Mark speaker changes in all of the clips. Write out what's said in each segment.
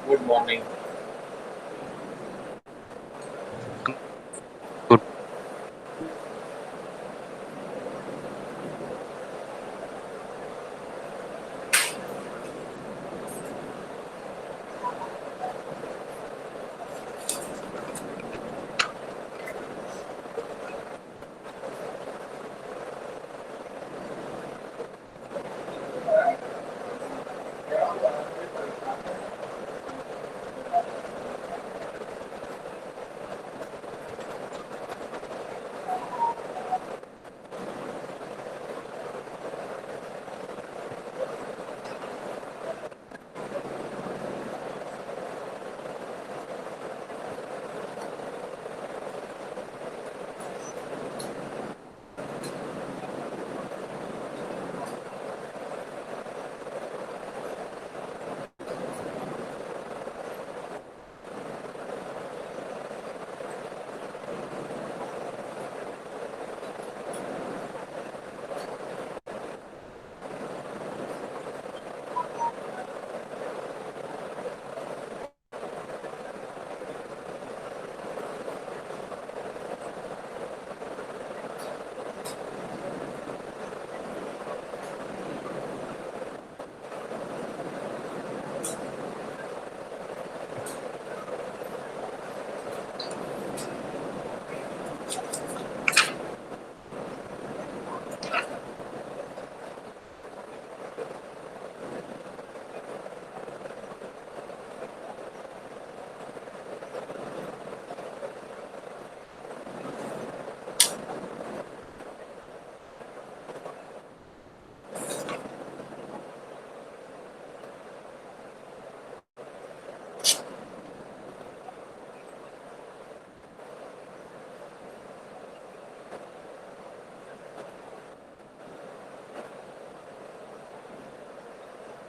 Speaker 1: Good morning.
Speaker 2: Good.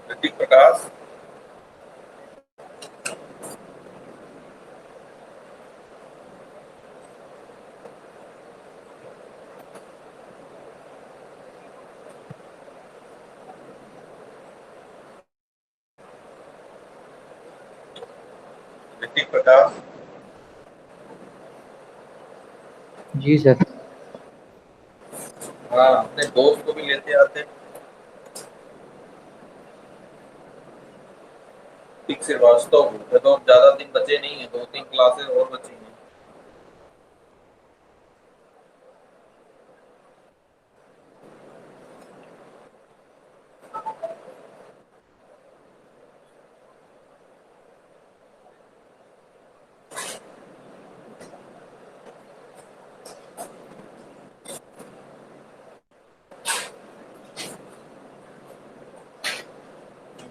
Speaker 1: Hrithik प्रकाश। ऋतिक प्रकाश।
Speaker 2: जी sir.
Speaker 1: हाँ, अपने दोस्त को भी लेते आते। ऋतिक श्रीवास्तव को तो ज्यादा दिन बचे नहीं है, 2-3 क्लासेस और बची हैं।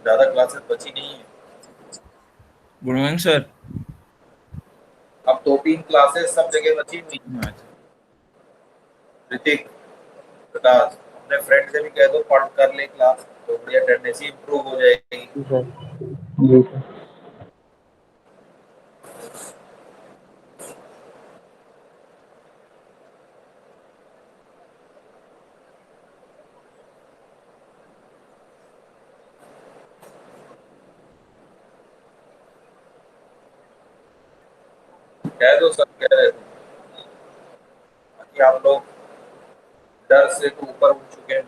Speaker 1: ज्यादा क्लासेस बची नहीं है।
Speaker 3: Good morning sir.
Speaker 1: अब 2-3 क्लासेस सब जगह बची हुई हैं।
Speaker 3: अच्छा।
Speaker 1: ऋतिक प्रकाश, अपने फ्रेंड से भी कह दो पढ़ कर ले क्लास, तो बढ़िया अटेंडेंस इंप्रूव हो जाएगी।
Speaker 2: जी सर। जी सर।
Speaker 1: कह दो, सब कह रहे थे कि आप लोग डर से तो ऊपर उठ चुके हैं,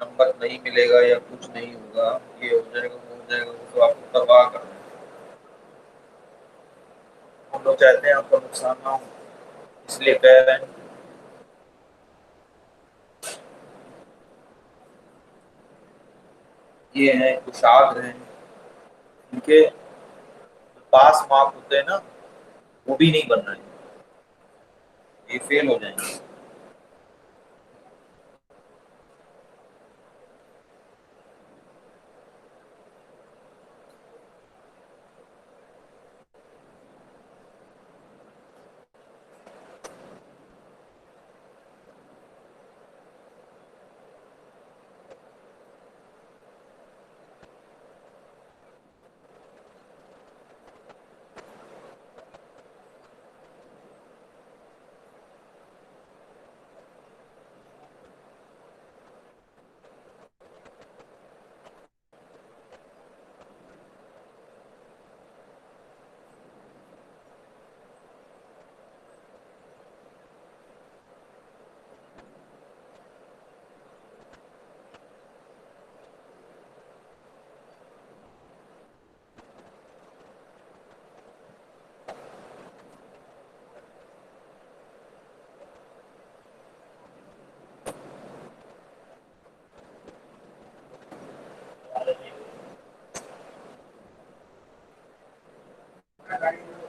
Speaker 1: नंबर नहीं मिलेगा या कुछ नहीं होगा, ये हो जाएगा वो हो जाएगा, वो तो आपको परवाह कर रहे हैं। हम लोग चाहते हैं आपका नुकसान ना हो, इसलिए कह रहे हैं। ये हैं कुशाग्र हैं, इनके पास मार्क होते हैं ना, वो भी नहीं बनना है, ये फेल हो जाएंगे।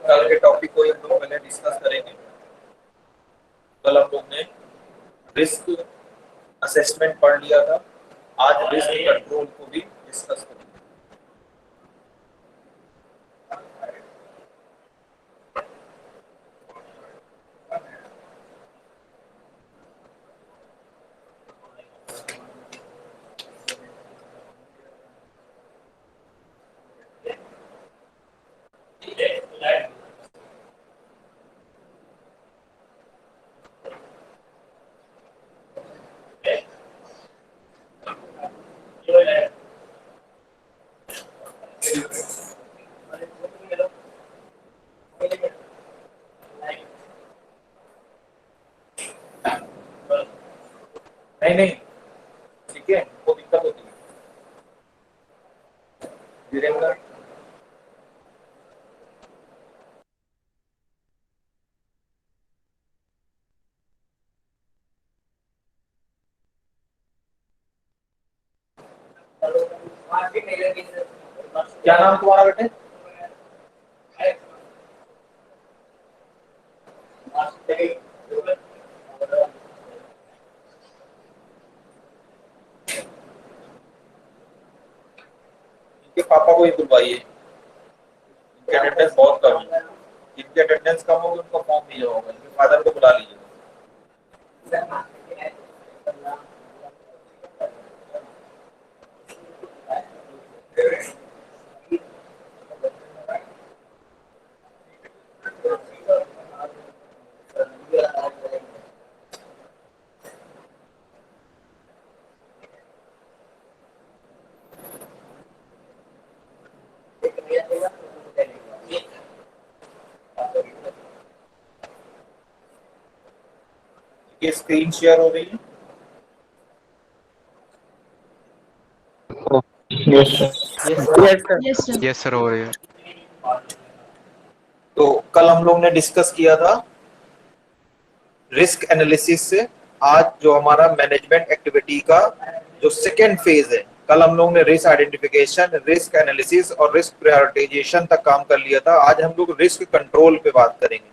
Speaker 1: कल के टॉपिक को हम लोग पहले डिस्कस करेंगे। कल हम लोग ने रिस्क असेसमेंट पढ़ लिया था, आज रिस्क कंट्रोल को भी डिस्कस करेंगे। नहीं, ठीक है, वो दिक्कत होती है वीरेंद्र। क्या नाम तुम्हारा बेटे? इनके पापा को ही बुलवाइए, इनके अटेंडेंस बहुत कम है। इनके अटेंडेंस कम होगी, उनका फॉर्म नहीं होगा। इनके फादर को बुला लीजिए। ये स्क्रीन शेयर हो रही है।
Speaker 2: Yes sir.
Speaker 4: यस सर हो रही है।
Speaker 1: तो कल हम लोग ने डिस्कस किया था रिस्क एनालिसिस से। आज जो हमारा मैनेजमेंट एक्टिविटी का जो सेकेंड फेज है, कल हम लोग ने रिस्क आइडेंटिफिकेशन, रिस्क एनालिसिस और रिस्क प्रायोरिटाइजेशन तक काम कर लिया था। आज हम लोग रिस्क कंट्रोल पे बात करेंगे।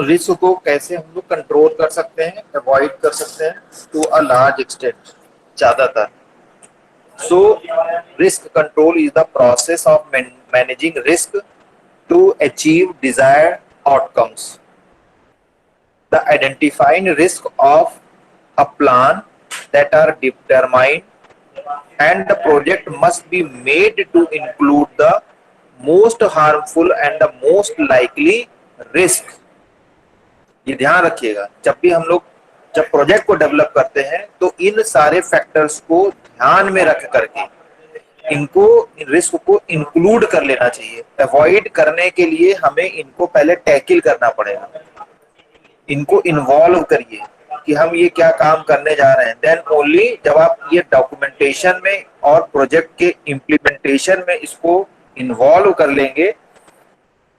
Speaker 1: रिस्क को कैसे हम लोग कंट्रोल कर सकते हैं, अवॉइड कर सकते हैं टू अ लार्ज एक्सटेंट, ज्यादातर। Risk control is the process of managing risk to achieve desired outcomes. The identifying risk of a plan that are determined and the project must be made to include the most harmful and the most likely risk. ये ध्यान रखिएगा, जब भी हम लोग जब project को develop करते हैं तो इन सारे फैक्टर्स को ध्यान में रख करके इनको रिस्क को इंक्लूड कर लेना चाहिए। अवॉइड करने के लिए हमें इनको पहले टैकल करना पड़ेगा। इनको इन्वॉल्व करिए कि हम ये क्या काम करने जा रहे हैं। देन ओनली जब आप ये डॉक्यूमेंटेशन में और प्रोजेक्ट के इम्प्लीमेंटेशन में इसको इन्वॉल्व कर लेंगे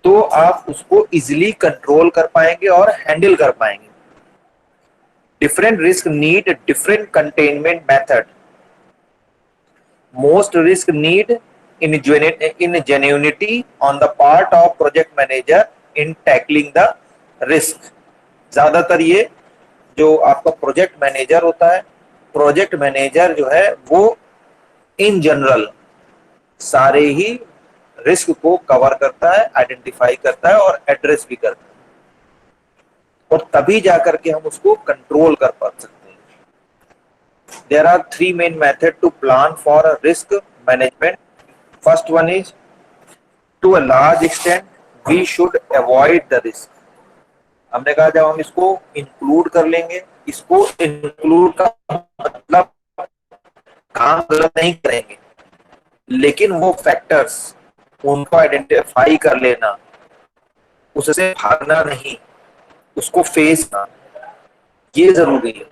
Speaker 1: तो आप उसको इजिली कंट्रोल कर पाएंगे और हैंडल कर पाएंगे। Different risk need different containment method. Most risk need ingenuity on the part of project manager in tackling the risk. ज्यादातर ये जो आपका प्रोजेक्ट मैनेजर होता है, प्रोजेक्ट मैनेजर जो है वो इन जनरल सारे ही रिस्क को कवर करता है, आइडेंटिफाई करता है और एड्रेस भी करता है, और तभी जाकर के हम उसको कंट्रोल कर पा सकते हैं। There are three main methods to plan for a risk management. First one is, to a large extent, we should avoid the risk. हमने कहा जब हम इसको इंक्लूड कर लेंगे, इसको इंक्लूड का मतलब काम गलत नहीं करेंगे, लेकिन वो फैक्टर्स उनको आइडेंटिफाई कर लेना, उससे भागना नहीं, उसको फेस करना, ये जरूरी है।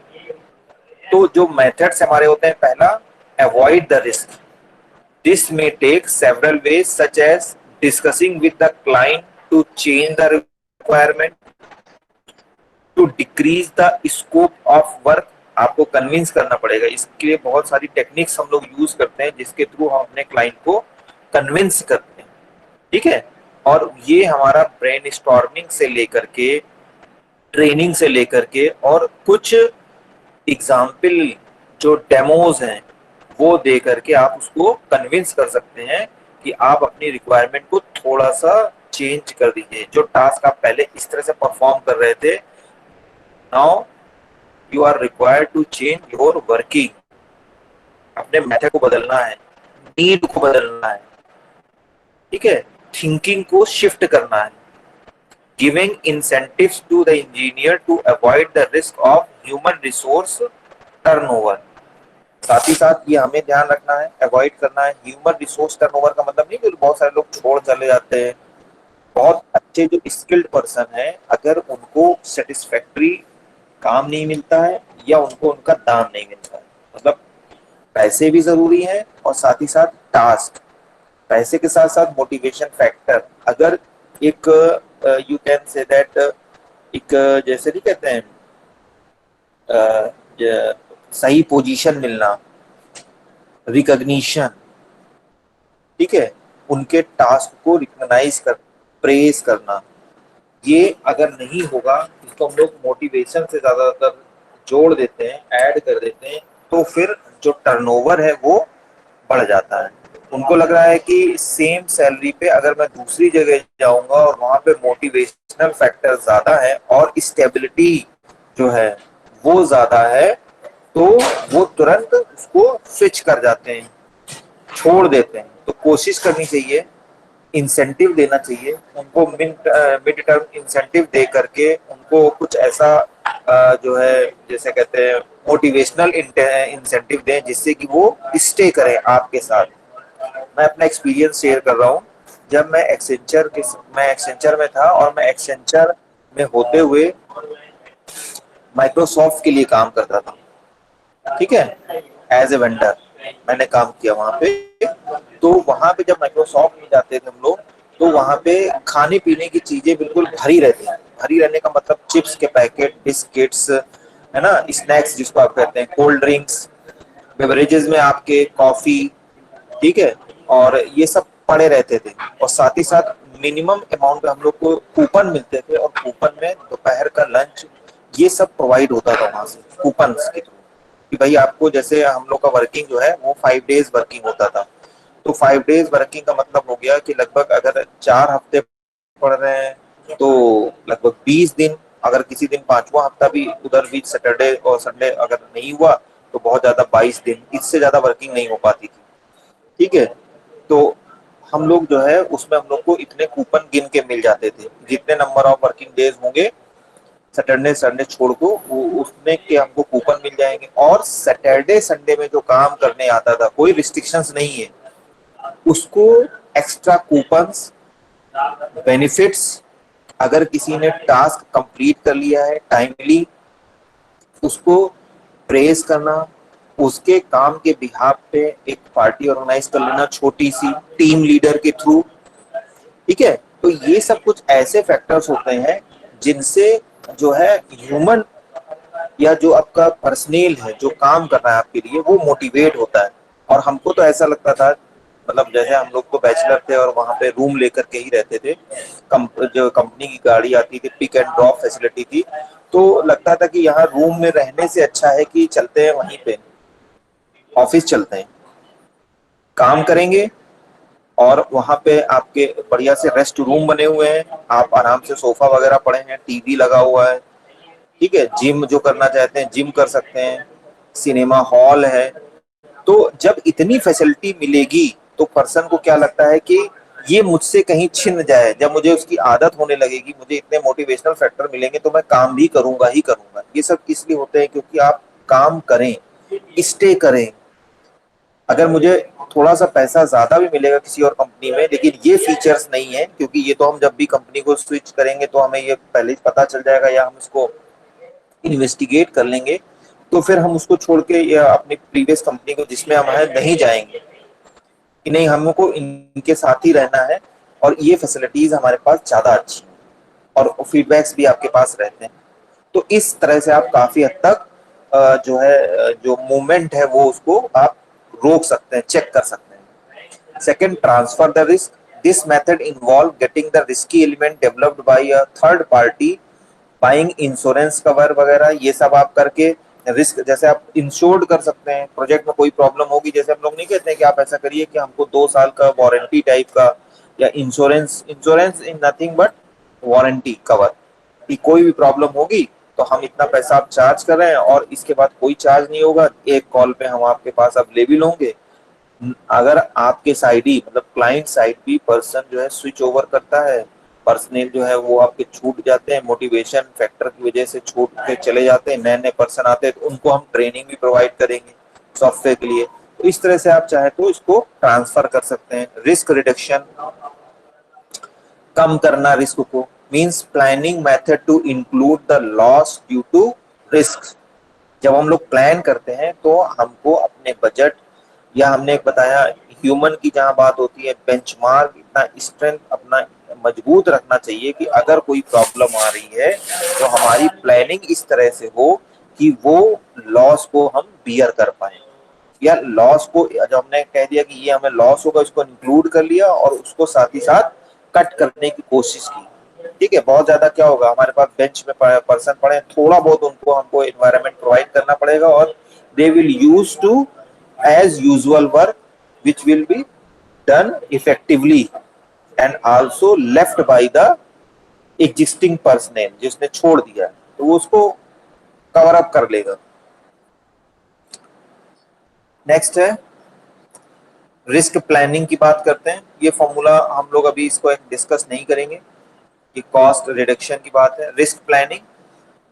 Speaker 1: तो जो मेथड्स हमारे होते हैं, पहला avoid the risk. This may take several ways such as discussing with the client to change the requirement, to decrease the scope of work. आपको कन्विंस करना पड़ेगा, इसके लिए बहुत सारी टेक्निक्स हम लोग यूज करते हैं जिसके थ्रू हम अपने क्लाइंट को कन्विंस करते हैं, ठीक है। और ये हमारा ब्रेन स्टॉर्मिंग से लेकर के, ट्रेनिंग से लेकर के, और कुछ एग्जाम्पल जो डेमोज हैं वो दे करके आप उसको कन्विंस कर सकते हैं कि आप अपनी रिक्वायरमेंट को थोड़ा सा चेंज कर दीजिए। जो टास्क आप पहले इस तरह से परफॉर्म कर रहे थे, now you are required to change your working. अपने मेथड को बदलना है, नीड को बदलना है, ठीक है, थिंकिंग को शिफ्ट करना है। Giving incentives to the engineer to avoid the risk of human resource turnover. साथ ही साथ ये हमें ध्यान रखना है, अवॉइड करना है। ह्यूमन रिसोर्स टर्नओवर का मतलब नहीं कि बहुत सारे लोग छोड़ चले जाते हैं। बहुत अच्छे जो स्किल्ड पर्सन है, अगर उनको सेटिस्फैक्ट्री काम नहीं मिलता है या उनको उनका दाम नहीं मिलता है, मतलब पैसे भी जरूरी हैं और साथ ही साथ टास्क, पैसे के साथ साथ मोटिवेशन फैक्टर। अगर एक यू कैन से दैट, एक जैसे नहीं कहते हैं सही पोजीशन मिलना, रिकॉग्निशन, ठीक है, उनके टास्क को रिकॉग्नाइज कर, प्रेज करना, ये अगर नहीं होगा, इसको हम लोग मोटिवेशन से ज्यादातर जोड़ देते हैं, ऐड कर देते हैं, तो फिर जो टर्नओवर है वो बढ़ जाता है। उनको लग रहा है कि सेम सैलरी पे अगर मैं दूसरी जगह जाऊंगा और वहां पे मोटिवेशनल फैक्टर ज्यादा है और स्टेबिलिटी जो है वो ज्यादा है, तो वो तुरंत उसको स्विच कर जाते हैं, छोड़ देते हैं। तो कोशिश करनी चाहिए, इंसेंटिव देना चाहिए उनको, मिड टर्म इंसेंटिव दे करके उनको कुछ ऐसा जो है जैसे कहते हैं मोटिवेशनल इंसेंटिव दें जिससे कि वो स्टे करें आपके साथ। मैं अपना एक्सपीरियंस शेयर कर रहा हूँ। जब मैं एक्सेंचर में था और मैं एक्सेंचर में होते हुए माइक्रोसॉफ्ट के लिए काम करता था, ठीक है, एज ए वेंडर मैंने काम किया वहां पे। तो वहां पे जब माइक्रोसॉफ्ट में जाते थे हम लोग, तो वहां पे खाने पीने की चीजें बिल्कुल भरी रहती हैं। भरी रहने का मतलब चिप्स के पैकेट, बिस्किट्स, है ना, स्नैक्स जिसको आप कहते हैं, कोल्ड ड्रिंक्स, बेवरेजेस में आपके कॉफी, ठीक है, और ये सब पड़े रहते थे। और साथ ही साथ मिनिमम अमाउंट पे हम लोग को कूपन मिलते थे, और कूपन में दोपहर का लंच ये सब प्रोवाइड होता था वहां से कूपन के थ्रू, कि भाई आपको, जैसे हम लोग का वर्किंग जो है वो 5 डेज वर्किंग होता था। तो 5 डेज वर्किंग का मतलब हो गया कि लगभग अगर 4 हफ्ते पड़ रहे हैं तो लगभग 20 दिन, अगर किसी दिन पांचवा हफ्ता भी उधर बीच सैटरडे और संडे अगर नहीं हुआ तो बहुत ज्यादा 22 दिन, इससे ज्यादा वर्किंग नहीं हो पाती थी, ठीक है। तो हम लोग जो है उसमें हम लोग को इतने कूपन गिन के मिल जाते थे, जितने नंबर ऑफ वर्किंग डेज होंगे सैटरडे संडे छोड़ को उसमें के हमको कूपन मिल जाएंगे। और सैटरडे संडे में जो काम करने आता था, कोई रिस्ट्रिक्शंस नहीं है, उसको एक्स्ट्रा कूपन्स, बेनिफिट्स, अगर किसी ने टास्क कंप्लीट कर लिया है टाइमली, उसको प्रेज करना, उसके काम के बिहाफ पे एक पार्टी ऑर्गेनाइज कर लेना छोटी सी टीम लीडर के थ्रू, ठीक है। तो ये सब कुछ ऐसे फैक्टर्स होते हैं जिनसे जो है ह्यूमन या जो आपका पर्सनल है जो काम कर रहा है आपके लिए, वो मोटिवेट होता है। और हमको तो ऐसा लगता था, मतलब जैसे हम लोग तो बैचलर थे और वहां पे रूम लेकर के ही रहते थे, जो कंपनी की गाड़ी आती थी, पिक एंड ड्रॉप फैसिलिटी थी, तो लगता था कि यहाँ रूम में रहने से अच्छा है कि चलते हैं वहीं पे ऑफिस, चलते हैं काम करेंगे। और वहां पे आपके बढ़िया से रेस्ट रूम बने हुए हैं, आप आराम से सोफा वगैरह पड़े हैं, टीवी लगा हुआ है, ठीक है, जिम जो करना चाहते हैं जिम कर सकते हैं, सिनेमा हॉल है। तो जब इतनी फैसिलिटी मिलेगी तो पर्सन को क्या लगता है कि ये मुझसे कहीं छिन जाए, जब मुझे उसकी आदत होने लगेगी, मुझे इतने मोटिवेशनल फैक्टर मिलेंगे तो मैं काम भी करूंगा ही करूंगा। ये सब इसलिए होते हैं क्योंकि आप काम करें, स्टे करें। अगर मुझे थोड़ा सा पैसा ज्यादा भी मिलेगा किसी और कंपनी में, लेकिन ये फीचर्स नहीं है, क्योंकि ये तो हम जब भी कंपनी को स्विच करेंगे तो हमें ये पहले ही पता चल जाएगा या हम इसको इन्वेस्टिगेट कर लेंगे, तो फिर हम उसको छोड़ के या अपनी प्रीवियस कंपनी को जिसमें हम है नहीं जाएंगे, कि नहीं हमको इनके साथ ही रहना है और ये फैसिलिटीज हमारे पास ज्यादा अच्छी हैं और फीडबैक्स भी आपके पास रहते हैं। तो इस तरह से आप काफी हद तक जो है जो मूवमेंट है वो उसको आप रोक सकते हैं, चेक कर सकते हैं। Second, transfer the risk. This method involve getting the risky element developed by a third party, buying insurance cover वगैरह, ये सब आप करके रिस्क, जैसे आप इंश्योर्ड कर सकते हैं। प्रोजेक्ट में कोई प्रॉब्लम होगी, जैसे हम लोग नहीं कहते हैं कि आप ऐसा करिए कि हमको 2 साल का वारंटी टाइप का या insurance, insurance in nothing but warranty cover, कि कोई भी प्रॉब्लम होगी तो हम इतना पैसा आप चार्ज कर रहे हैं और इसके बाद कोई चार्ज नहीं होगा, एक कॉल पे हम आपके पास अवेलेबल होंगे। अगर आपके साइड ही मतलब क्लाइंट साइड भी पर्सन जो है स्विच ओवर करता है, पर्सनल जो है वो आपके छूट जाते हैं, मोटिवेशन फैक्टर की वजह से छूट के चले जाते हैं, नए नए पर्सन आते हैं, तो उनको हम ट्रेनिंग भी प्रोवाइड करेंगे सॉफ्टवेयर के लिए। तो इस तरह से आप चाहे तो इसको ट्रांसफर कर सकते हैं। रिस्क रिडक्शन, कम करना रिस्क को, means planning method to include the loss due to risk. जब हम लोग प्लान करते हैं तो हमको अपने बजट, या हमने एक बताया ह्यूमन की जहां बात होती है, बेंचमार्क इतना स्ट्रेंथ अपना मजबूत रखना चाहिए कि अगर कोई प्रॉब्लम आ रही है तो हमारी प्लानिंग इस तरह से हो कि वो लॉस को हम बियर कर पाए, या लॉस को जब हमने कह दिया कि ये हमें लॉस होगा, उसको इंक्लूड कर लिया और उसको साथ ही साथ कट करने की कोशिश की। ठीक है, बहुत ज्यादा क्या होगा, हमारे पास बेंच में पर्सन पड़े, थोड़ा बहुत उनको हमको एनवायरनमेंट प्रोवाइड करना पड़ेगा और they will use to as usual work which will be done effectively and also left by the existing personnel जिसने छोड़ दिया है, तो वो उसको कवर अप कर लेगा। नेक्स्ट है रिस्क प्लानिंग की बात करते हैं। ये फॉर्मूला हम लोग अभी इसको डिस्कस नहीं करेंगे, ये कॉस्ट रिडक्शन की बात है। Risk planning,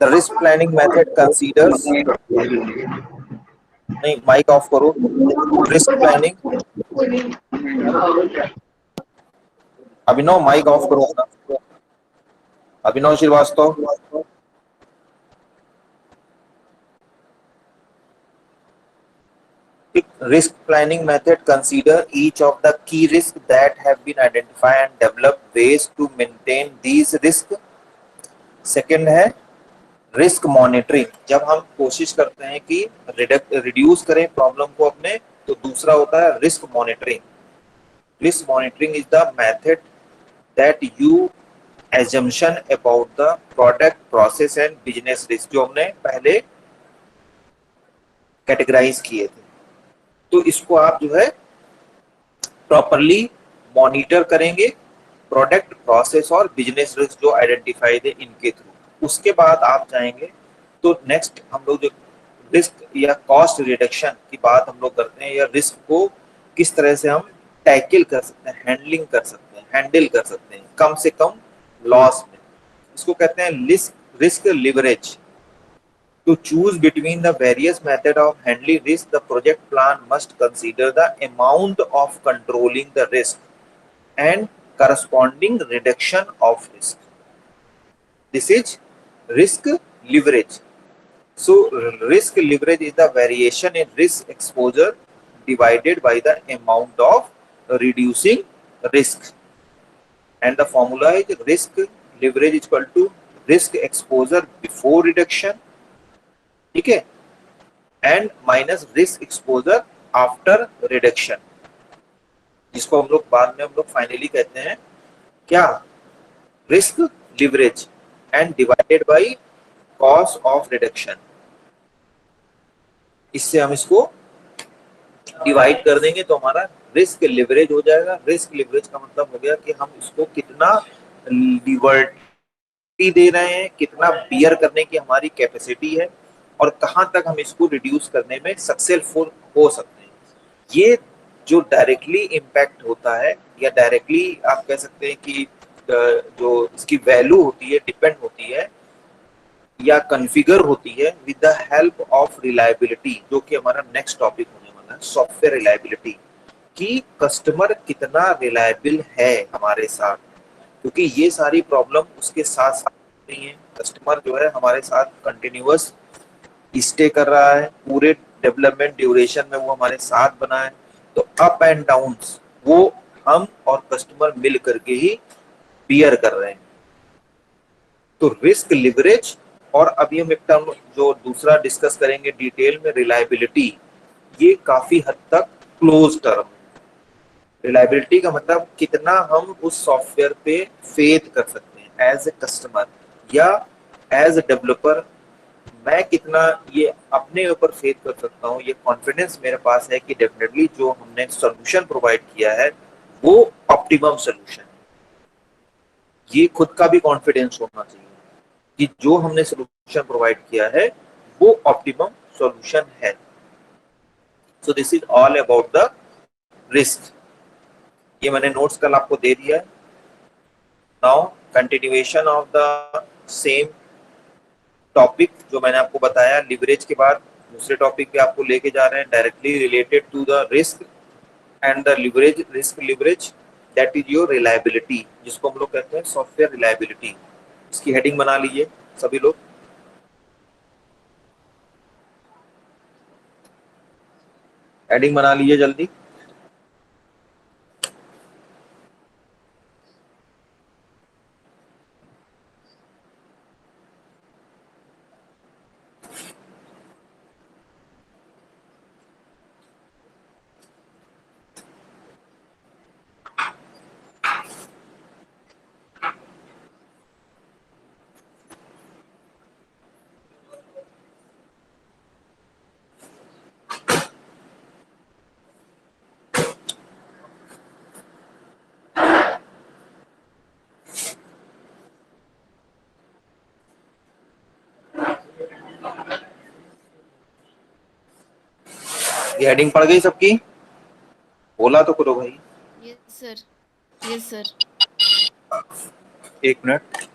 Speaker 1: the risk planning method considers, नहीं माइक ऑफ करो। Risk planning, Abhinav mic off करो अपना, Abhinav Srivastava. Risk planning method consider each of the key risks that have been identified and develop ways to maintain these risks. Second है risk monitoring, जब हम कोशिश करते हैं कि रिड्यूस करें प्रॉब्लम को अपने, तो दूसरा होता है risk monitoring. Risk monitoring is the method that you assumption about the product process and business risk, जो हमने पहले कैटेगराइज किए थे। तो इसको आप जो है प्रॉपरली मॉनिटर करेंगे, प्रोडक्ट प्रोसेस और बिजनेस रिस्क जो आइडेंटिफाइड है इनके थ्रू। उसके बाद आप जाएंगे तो नेक्स्ट हम लोग जो रिस्क या कॉस्ट रिडक्शन की बात हम लोग करते हैं, या रिस्क को किस तरह से हम टैकल कर सकते हैं, हैंडलिंग कर सकते हैं, हैंडल कर सकते हैं कम से कम लॉस में। इसको कहते हैं risk leverage. To choose between the various methods of handling risk, the project plan must consider the amount of controlling the risk and corresponding reduction of risk. This is risk leverage. So, risk leverage is the variation in risk exposure divided by the amount of reducing risk. And the formula is risk leverage is equal to risk exposure before reduction, ठीक है, and minus risk exposure after reduction, जिसको हम लोग बाद में हम लोग finally कहते हैं क्या, risk leverage, and divided by cost of reduction. इससे हम इसको डिवाइड कर देंगे तो हमारा रिस्क लिवरेज हो जाएगा। रिस्क लिवरेज का मतलब हो गया कि हम इसको कितना लिबर्टी दे रहे हैं, कितना बियर करने की हमारी कैपेसिटी है और कहां तक हम इसको रिड्यूस करने में सक्सेसफुल हो सकते हैं। ये जो डायरेक्टली इम्पैक्ट होता है, या डायरेक्टली आप कह सकते हैं कि जो इसकी वैल्यू होती है, डिपेंड होती है या कॉन्फ़िगर होती है with the help of reliability, जो कि हमारा नेक्स्ट टॉपिक होने वाला है, सॉफ्टवेयर रिलायबिलिटी, कि कस्टमर कितना रिलायबल है हमारे साथ, क्योंकि ये सारी प्रॉब्लम उसके साथ साथ नहीं है। कस्टमर जो है हमारे साथ कंटिन्यूअस स्टे कर रहा है, पूरे डेवलपमेंट ड्यूरेशन में वो हमारे साथ बना है, तो अप एंड डाउन्स वो हम और कस्टमर मिल करके ही बियर कर रहे हैं। तो रिस्क लिवरेज, और अभी हम एक टर्म जो दूसरा डिस्कस करेंगे डिटेल में, रिलायबिलिटी, ये काफी हद तक क्लोज टर्म है। रिलायबिलिटी का मतलब कितना हम उस सॉफ्टवेयर पे फेथ कर सकते हैं एज ए कस्टमर या एज ए डेवलपर। मैं कितना ये अपने ऊपर फेथ कर सकता हूँ, ये कॉन्फिडेंस मेरे पास है कि डेफिनेटली जो हमने सोल्यूशन प्रोवाइड किया है वो ऑप्टिमम सोल्यूशन। ये खुद का भी कॉन्फिडेंस होना चाहिए कि जो हमने सोल्यूशन प्रोवाइड किया है वो ऑप्टिमम सॉल्यूशन है। So this is all about the risk. ये मैंने नोट्स कल आपको दे दिया है। Now continuation of the same topic जो मैंने आपको बताया, लिवरेज के बाद दूसरे टॉपिक पे आपको लेके जा रहे हैं, directly related to the risk and the leverage. Risk leverage that is your reliability, जिसको हम लोग कहते हैं सॉफ्टवेयर रिलायबिलिटी। इसकी हेडिंग बना लीजिए सभी लोग, हेडिंग बना लीजिए जल्दी। ये हेडिंग पड़ गई सबकी? बोला तो करो भाई।
Speaker 4: Yes sir, yes sir.
Speaker 1: एक मिनट।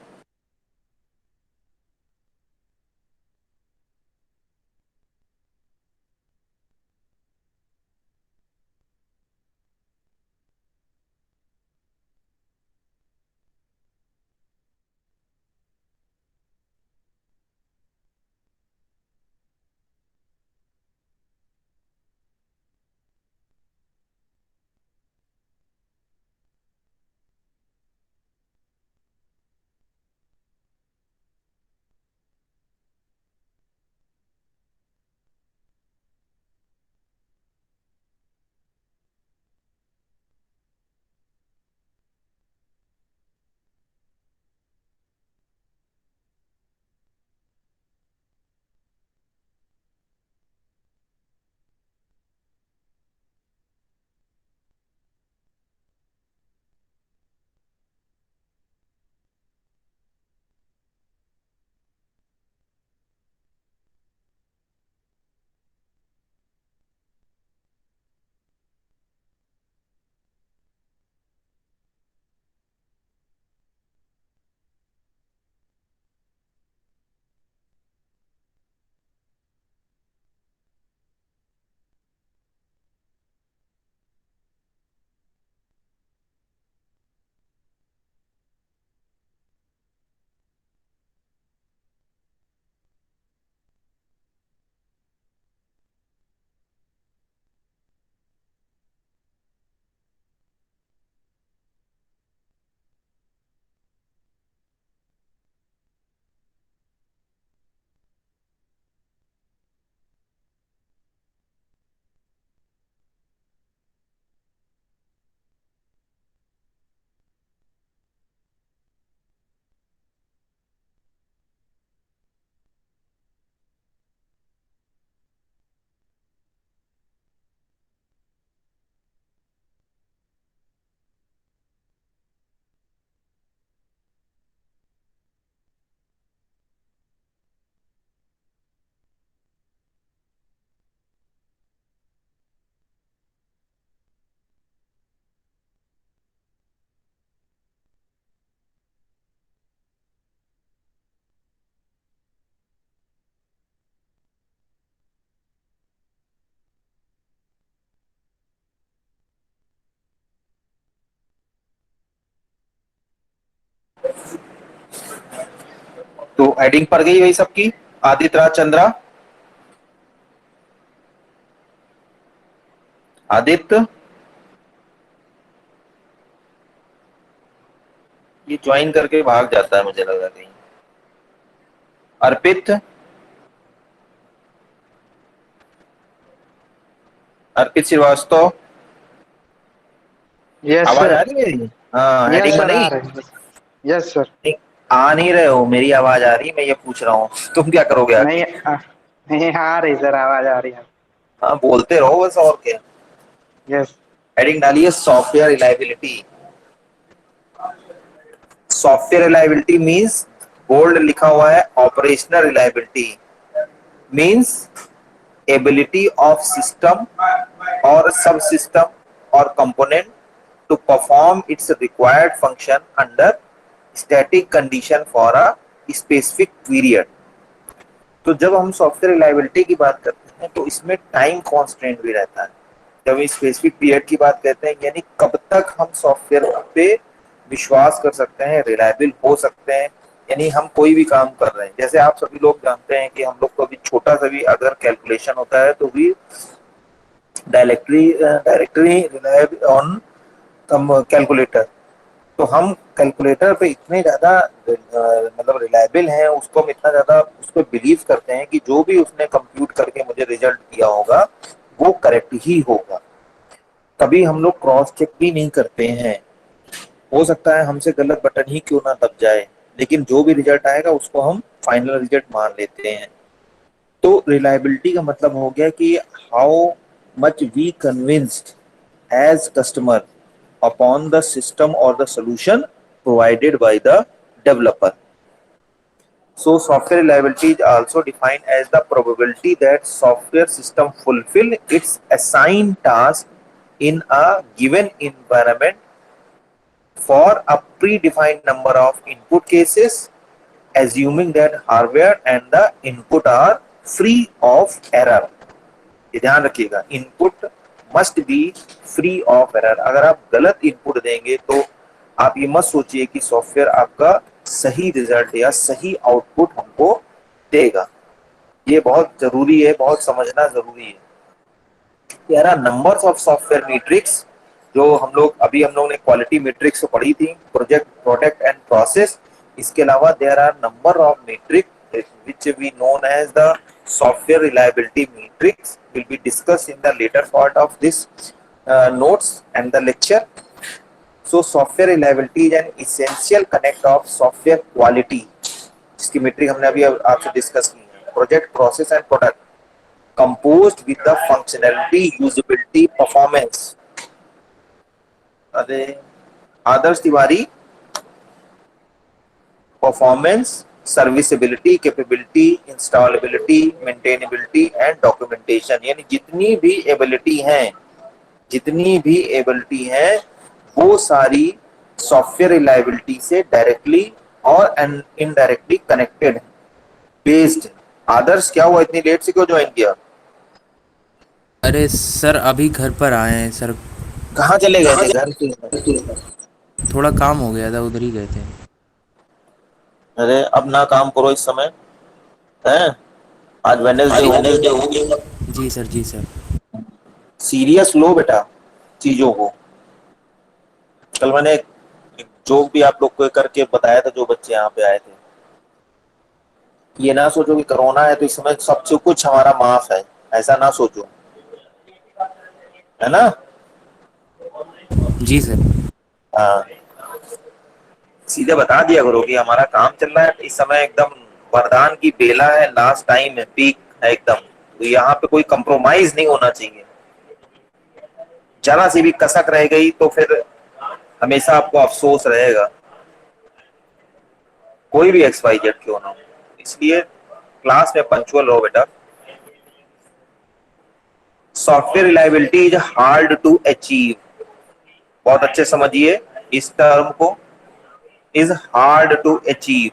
Speaker 1: तो हेडिंग पड़ गई भाई सबकी? आदित्य राज चंद्रा, आदित्य, ये ज्वाइन करके भाग जाता है मुझे लगा कहीं। अर्पित, अर्पित श्रीवास्तव,
Speaker 2: यस
Speaker 1: आवाज
Speaker 2: सर।
Speaker 1: आ रही है मेरी? हाँ,
Speaker 2: यस
Speaker 1: हेडिंग
Speaker 2: सर, आ
Speaker 1: बनाई?
Speaker 2: रहे हैं। Yes sir.
Speaker 1: नहीं, आ नहीं रहे हो, मेरी आवाज आ रही, मैं ये पूछ रहा हूँ तुम क्या करोगे
Speaker 2: नहीं
Speaker 1: आगे?
Speaker 2: नहीं, आ रही सर, आवाज आ रही है।
Speaker 1: हाँ, बोलते रहो बस, और क्या।
Speaker 2: यस।
Speaker 1: हेडिंग डालिए software reliability. Software reliability means, bold लिखा हुआ है, operational reliability means ability of system और सब सिस्टम और component to perform its required function under static condition for a specific period। तो जब हम सॉफ्टवेयर रिलायबिलिटी की बात करते हैं तो इसमें टाइम कॉन्स्टेंट भी रहता है। जब हम स्पेसिफिक पीरियड की बात करते हैं, यानी कब तक हम सॉफ्टवेयर पे विश्वास कर सकते हैं, रिलायबल हो सकते हैं, यानी हम कोई भी काम कर रहे हैं। जैसे आप सभी लोग जानते हैं कि हम लोग को अभी छोटा सा भी अगर कैलकुलेशन होता है तो भी डायरेक्टली रिलायबल ऑन कैलकुलेटर। तो हम कैलकुलेटर पे इतने ज्यादा मतलब रिलायबल हैं, उसको हम इतना ज्यादा उस पर बिलीव करते हैं कि जो भी उसने कंप्यूट करके मुझे रिजल्ट दिया होगा वो करेक्ट ही होगा। कभी हम लोग क्रॉस चेक भी नहीं करते हैं, हो सकता है हमसे गलत बटन ही क्यों ना दब जाए, लेकिन जो भी रिजल्ट आएगा उसको हम फाइनल रिजल्ट मान लेते हैं। तो रिलायबिलिटी का मतलब हो गया कि how much we convinced as customer upon the system or the solution provided by the developer। So software reliability is also defined as the probability that software system fulfill its assigned task in a given environment for a predefined number of input cases, assuming that hardware and the input are free of error। ये ध्यान रखिएगा, input must be free of error. अगर आप गलत input देंगे तो आप ये मत सोचिए कि सॉफ्टवेयर आपका सही रिजल्ट या सही आउटपुट हमको देगा। ये बहुत जरूरी है, बहुत समझना जरूरी है। There are numbers of software metrics, जो हम लोग ने क्वालिटी मैट्रिक्स पढ़ी थी, प्रोजेक्ट, प्रोडक्ट एंड प्रोसेस। इसके अलावा there are number of metric which we known as the software reliability matrix will be discussed in the later part of this notes and the lecture। So software reliability is an essential connect of software quality, जिसकी metric हमने अभी आपसे discuss की है, project, process and product, composed with the functionality, usability, performance। अरे Adarsh Tiwari, performance, serviceability, capability, installability, maintainability and documentation, यानी जितनी भी एबिलिटी हैं वो सारी सॉफ्टवेयर रिलायबिलिटी से डायरेक्टली और इनडायरेक्टली कनेक्टेड है, बेस्ड। आदर्श, क्या हुआ, इतनी लेट से क्यों ज्वाइन किया?
Speaker 5: अरे सर अभी घर पर आए हैं सर।
Speaker 1: कहाँ चले गए थे घर से?
Speaker 5: थोड़ा काम हो गया था, उधर ही गए थे।
Speaker 1: अरे अब ना काम करो इस समय है, आज वेडनेसडे हो गया।
Speaker 5: जी सर, जी सर।
Speaker 1: सीरियस लो बेटा चीजों को। कल मैंने एक जोक भी आप लोग को करके बताया था, जो बच्चे यहाँ पे आए थे। ये ना सोचो कि कोरोना है तो इस समय सब कुछ हमारा माफ है, ऐसा ना सोचो, है ना?
Speaker 5: जी सर।
Speaker 1: हाँ, सीधे बता दिया करो कि हमारा काम चल रहा है इस समय, एकदम वरदान की बेला है, लास्ट टाइम है, पीक है एकदम। तो यहाँ पे कोई कंप्रोमाइज नहीं होना चाहिए। जरा सी भी कसक रह गई तो फिर हमेशा आपको अफसोस रहेगा, कोई भी एक्स वाई जेड क्यों ना हो। इसलिए क्लास में पंक्चुअल रहो बेटा। Software reliability is hard to achieve, बहुत अच्छे समझिए इस टर्म को, इज हार्ड टू अचीव।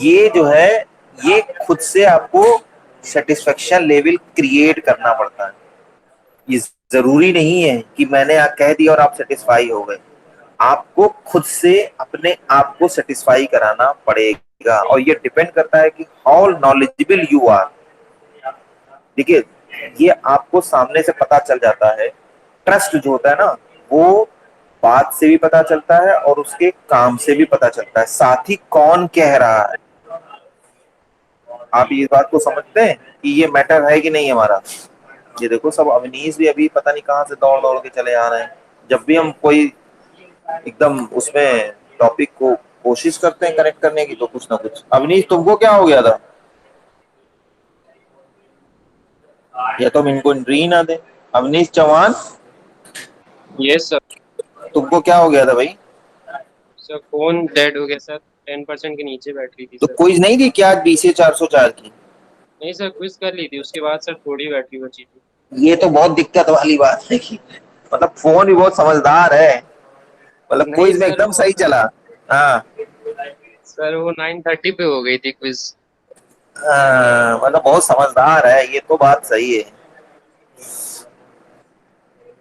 Speaker 1: ये जो है, ये खुद से आपको सेटिस्फेक्शन लेवल क्रिएट करना पड़ता है। ये जरूरी नहीं है कि मैंने कह दिया और आप सेटिस्फाई हो गए। आपको खुद से अपने आप को सेटिस्फाई कराना पड़ेगा, और ये डिपेंड करता है कि हाउ नॉलेजेबल यू आर। देखिए, ये आपको सामने से पता चल जाता है। ट्रस्ट जो होता है ना, वो बात से भी पता चलता है और उसके काम से भी पता चलता है, साथ ही कौन कह रहा है। आप इस बात को समझते हैं कि ये मैटर है कि नहीं हमारा? ये देखो, सब अवनीश भी अभी पता नहीं कहाँ से दौड़ दौड़ के चले आ रहे हैं, जब भी हम कोई एकदम उसमें टॉपिक को कोशिश करते हैं कनेक्ट करने की तो कुछ ना कुछ। अवनीश तुमको क्या हो गया था? या तुम इनको री ना दे। Avneesh Chauhan
Speaker 6: yes sir.
Speaker 1: तुमको क्या हो गया था भाई?
Speaker 6: सर फोन डेड हो गया सर, 10% के नीचे बैटरी थी
Speaker 1: तो
Speaker 6: सर।
Speaker 1: क्विज नहीं थी क्या आज BCA 404 की?
Speaker 6: नहीं सर, क्विज कर ली थी, उसके बाद सर थोड़ी बैटरी बची थी।
Speaker 1: ये तो बहुत दिक्कत वाली बात है कि मतलब फोन भी बहुत समझदार है, मतलब
Speaker 6: नहीं
Speaker 1: क्विज में
Speaker 6: सर
Speaker 1: एकदम
Speaker 6: वो
Speaker 1: सही चला। हाँ
Speaker 6: सर वो 9:30 पे हो गई थी क्विज।
Speaker 1: हाँ, मतलब बहुत समझदार है, ये तो बात सही है।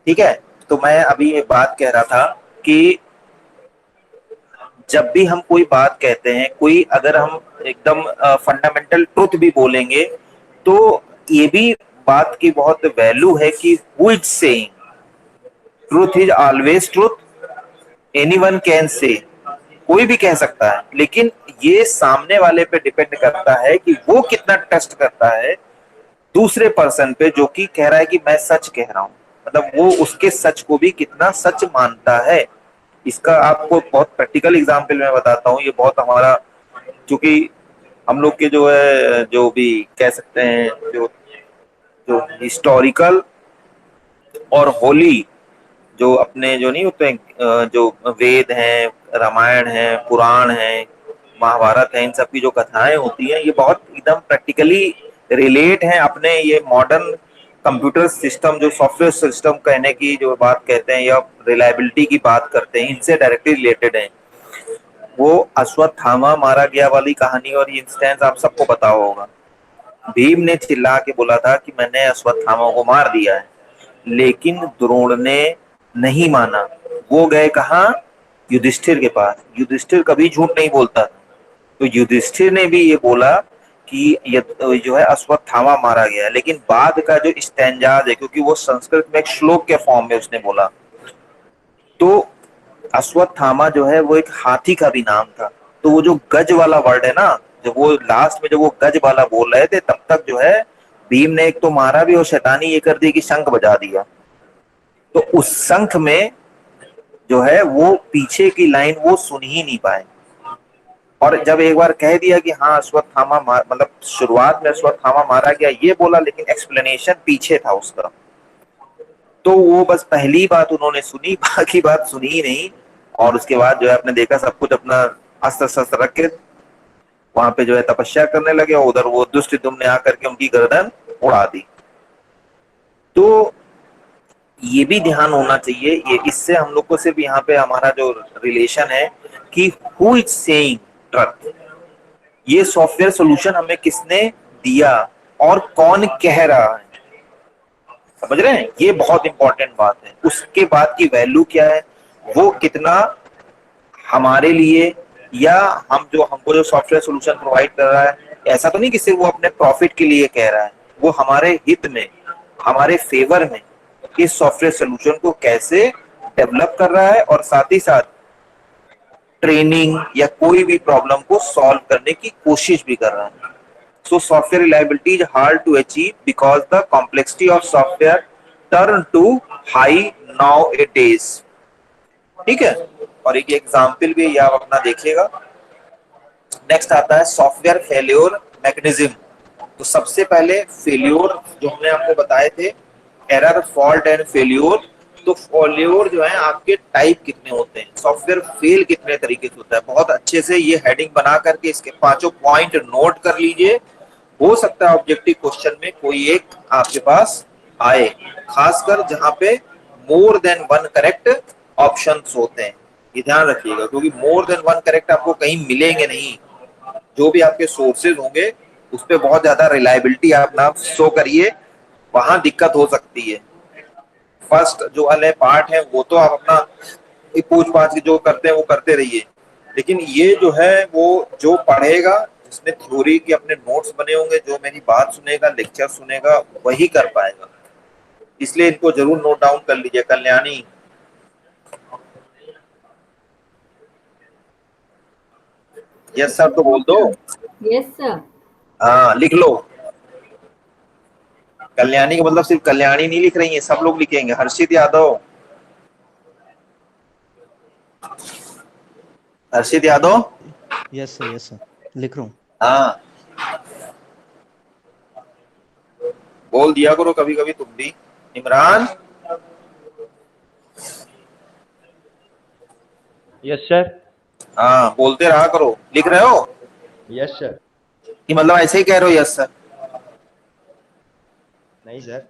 Speaker 1: ठीक है, तो मैं अभी एक बात कह रहा था कि जब भी हम कोई बात कहते हैं, कोई अगर हम एकदम फंडामेंटल ट्रुथ भी बोलेंगे तो ये भी बात की बहुत वैल्यू है कि who is saying truth is always truth, anyone can say, कोई भी कह सकता है, लेकिन ये सामने वाले पे डिपेंड करता है कि वो कितना ट्रस्ट करता है दूसरे पर्सन पे जो कि कह रहा है कि मैं सच कह रहा हूं, मतलब वो उसके सच को भी कितना सच मानता है। इसका आपको बहुत प्रैक्टिकल एग्जांपल मैं बताता हूँ। ये बहुत हमारा, क्योंकि हम लोग के जो है जो भी कह सकते हैं जो जो हिस्टोरिकल और होली जो अपने जो नहीं होते हैं, जो वेद हैं, रामायण है, पुराण है, महाभारत है, इन सब की जो कथाएं होती हैं ये बहुत एकदम प्रैक्टिकली रिलेट हैं अपने ये मॉडर्न कंप्यूटर सिस्टम, जो सॉफ्टवेयर सिस्टम कहने की जो बात कहते हैं या रिलायबिलिटी की बात करते हैं, इनसे डायरेक्टली रिलेटेड है। वो अश्वत्थामा मारा गया वाली कहानी और ये इंस्टेंस आप सबको पता होगा। भीम ने चिल्ला के बोला था कि मैंने अश्वत्थामा को मार दिया है, लेकिन द्रोण ने नहीं माना। वो गए कहा? युधिष्ठिर के पास। युधिष्ठिर कभी झूठ नहीं बोलता, तो युधिष्ठिर ने भी ये बोला कि ये जो है अश्वत्थामा मारा गया है, लेकिन बाद का जो स्टैंजाज है, क्योंकि वो संस्कृत में एक श्लोक के फॉर्म में उसने बोला, तो अश्वत्थामा जो है वो एक हाथी का भी नाम था। तो वो जो गज वाला वर्ड है ना, जब वो लास्ट में जब वो गज वाला बोल रहे थे तब तक जो है भीम ने एक तो मारा भी और शैतानी ये कर दी कि शंख बजा दिया। तो उस शंख में जो है वो पीछे की लाइन वो सुन ही नहीं पाए, और जब एक बार कह दिया कि हाँ अश्वत्थामा मतलब शुरुआत में अश्वत्थामा मारा गया ये बोला, लेकिन एक्सप्लेनेशन पीछे था उसका, तो वो बस पहली बात उन्होंने सुनी, बाकी बात सुनी ही नहीं। और उसके बाद जो है आपने देखा सब कुछ अपना अस्त्र शस्त्र रख के वहां पे जो है तपस्या करने लगे, और उधर वो दुष्ट ने आकर के उनकी गर्दन उड़ा दी। तो ये भी ध्यान होना चाहिए, ये इससे हम लोग को सिर्फ यहाँ पे हमारा जो रिलेशन है कि हु इज सेइंग ट्रुथ, ये सॉफ्टवेयर सोल्यूशन हमें किसने दिया और कौन कह रहा है, समझ रहे हैं? ये बहुत इंपॉर्टेंट बात है। उसके बाद की वैल्यू क्या है, वो कितना हमारे लिए, या हम जो हमको जो सॉफ्टवेयर सोल्यूशन प्रोवाइड कर रहा है, ऐसा तो नहीं कि सिर्फ वो अपने प्रॉफिट के लिए कह रहा है, वो हमारे हित में, हमारे फेवर में इस सॉफ्टवेयर सोल्यूशन को कैसे डेवलप कर रहा है, और साथ ही साथ ट्रेनिंग या कोई भी प्रॉब्लम को सॉल्व करने की कोशिश भी कर रहा है। So software reliability is hard to achieve because the complexity of software turn to high nowadays। ठीक है, और एक एग्जाम्पल भी ये आप अपना देखिएगा। नेक्स्ट आता है सॉफ्टवेयर फेल्योर मैकेनिज्म। तो सबसे पहले फेल्योर जो हमने आपको बताए थे, एरर, फॉल्ट एंड फेल्योर। तो फेल्योर जो है आपके टाइप कितने होते हैं, सॉफ्टवेयर फेल कितने तरीके से होता है, बहुत अच्छे से ये हेडिंग बना करके इसके पांचों पॉइंट नोट कर लीजिए। हो सकता है ऑब्जेक्टिव क्वेश्चन में कोई एक आपके पास आए, खासकर जहां पे more than one correct options होते हैं, ये ध्यान रखिएगा, क्योंकि मोर देन वन करेक्ट आपको कहीं मिलेंगे नहीं। जो भी आपके सोर्सेज होंगे उस पर बहुत ज्यादा रिलायबिलिटी आप ना शो करिए, वहां दिक्कत हो सकती है। फर्स्ट जो वाले पार्ट है वो तो आप अपना पूछ पाछ के जो करते हैं वो करते रहिए, लेकिन ये जो है वो जो पढ़ेगा, जिसने थ्योरी के अपने नोट्स बने होंगे, जो मेरी बात सुनेगा, लेक्चर सुनेगा, वही कर पाएगा। इसलिए इनको जरूर नोट डाउन कर लीजिए। कल्याणी, यस सर तो बोल दो।
Speaker 7: Yes sir.
Speaker 1: हाँ लिख लो। कल्याणी का मतलब सिर्फ कल्याणी नहीं लिख रही है, सब लोग लिखेंगे। हर्षित यादव, हर्षित यादव।
Speaker 7: यस सर लिख रहा हूँ।
Speaker 1: हाँ, बोल दिया करो कभी कभी तुम भी। इमरान।
Speaker 8: Yes sir.
Speaker 1: हाँ, बोलते रहा करो। लिख रहे हो
Speaker 8: यस सर।
Speaker 1: कि मतलब ऐसे ही कह रहे हो यस सर?
Speaker 8: नहीं सर।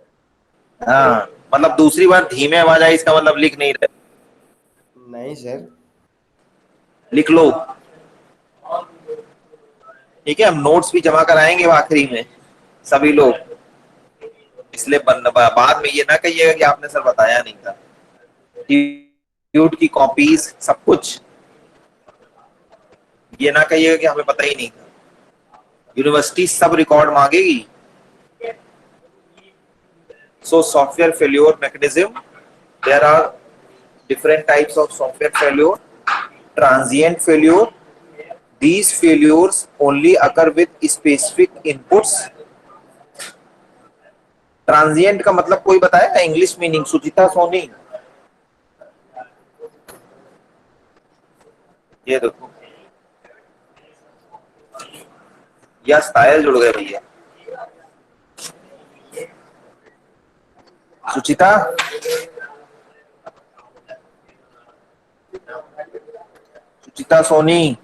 Speaker 1: हाँ, मतलब दूसरी बार धीमे आवाज आई इसका मतलब लिख नहीं रहे।
Speaker 8: नहीं सर।
Speaker 1: लिख लो। ठीक है, हम नोट्स भी जमा कराएंगे आखिरी में सभी लोग, इसलिए बाद में ये ना कहिएगा कि आपने सर बताया नहीं था। ट्यूट की कॉपीज सब कुछ, ये ना कहिएगा कि हमें पता ही नहीं था। यूनिवर्सिटी सब रिकॉर्ड मांगेगी। So software failure mechanism, there are different types of software failure. Transient failure, these failures only occur with specific inputs. Transient का मतलब कोई बताया इंग्लिश मीनिंग? सुचिता सोनी, ये देखो, या स्टाइल जुड़ गए भैया। सुचिता, सुचिता सोनी,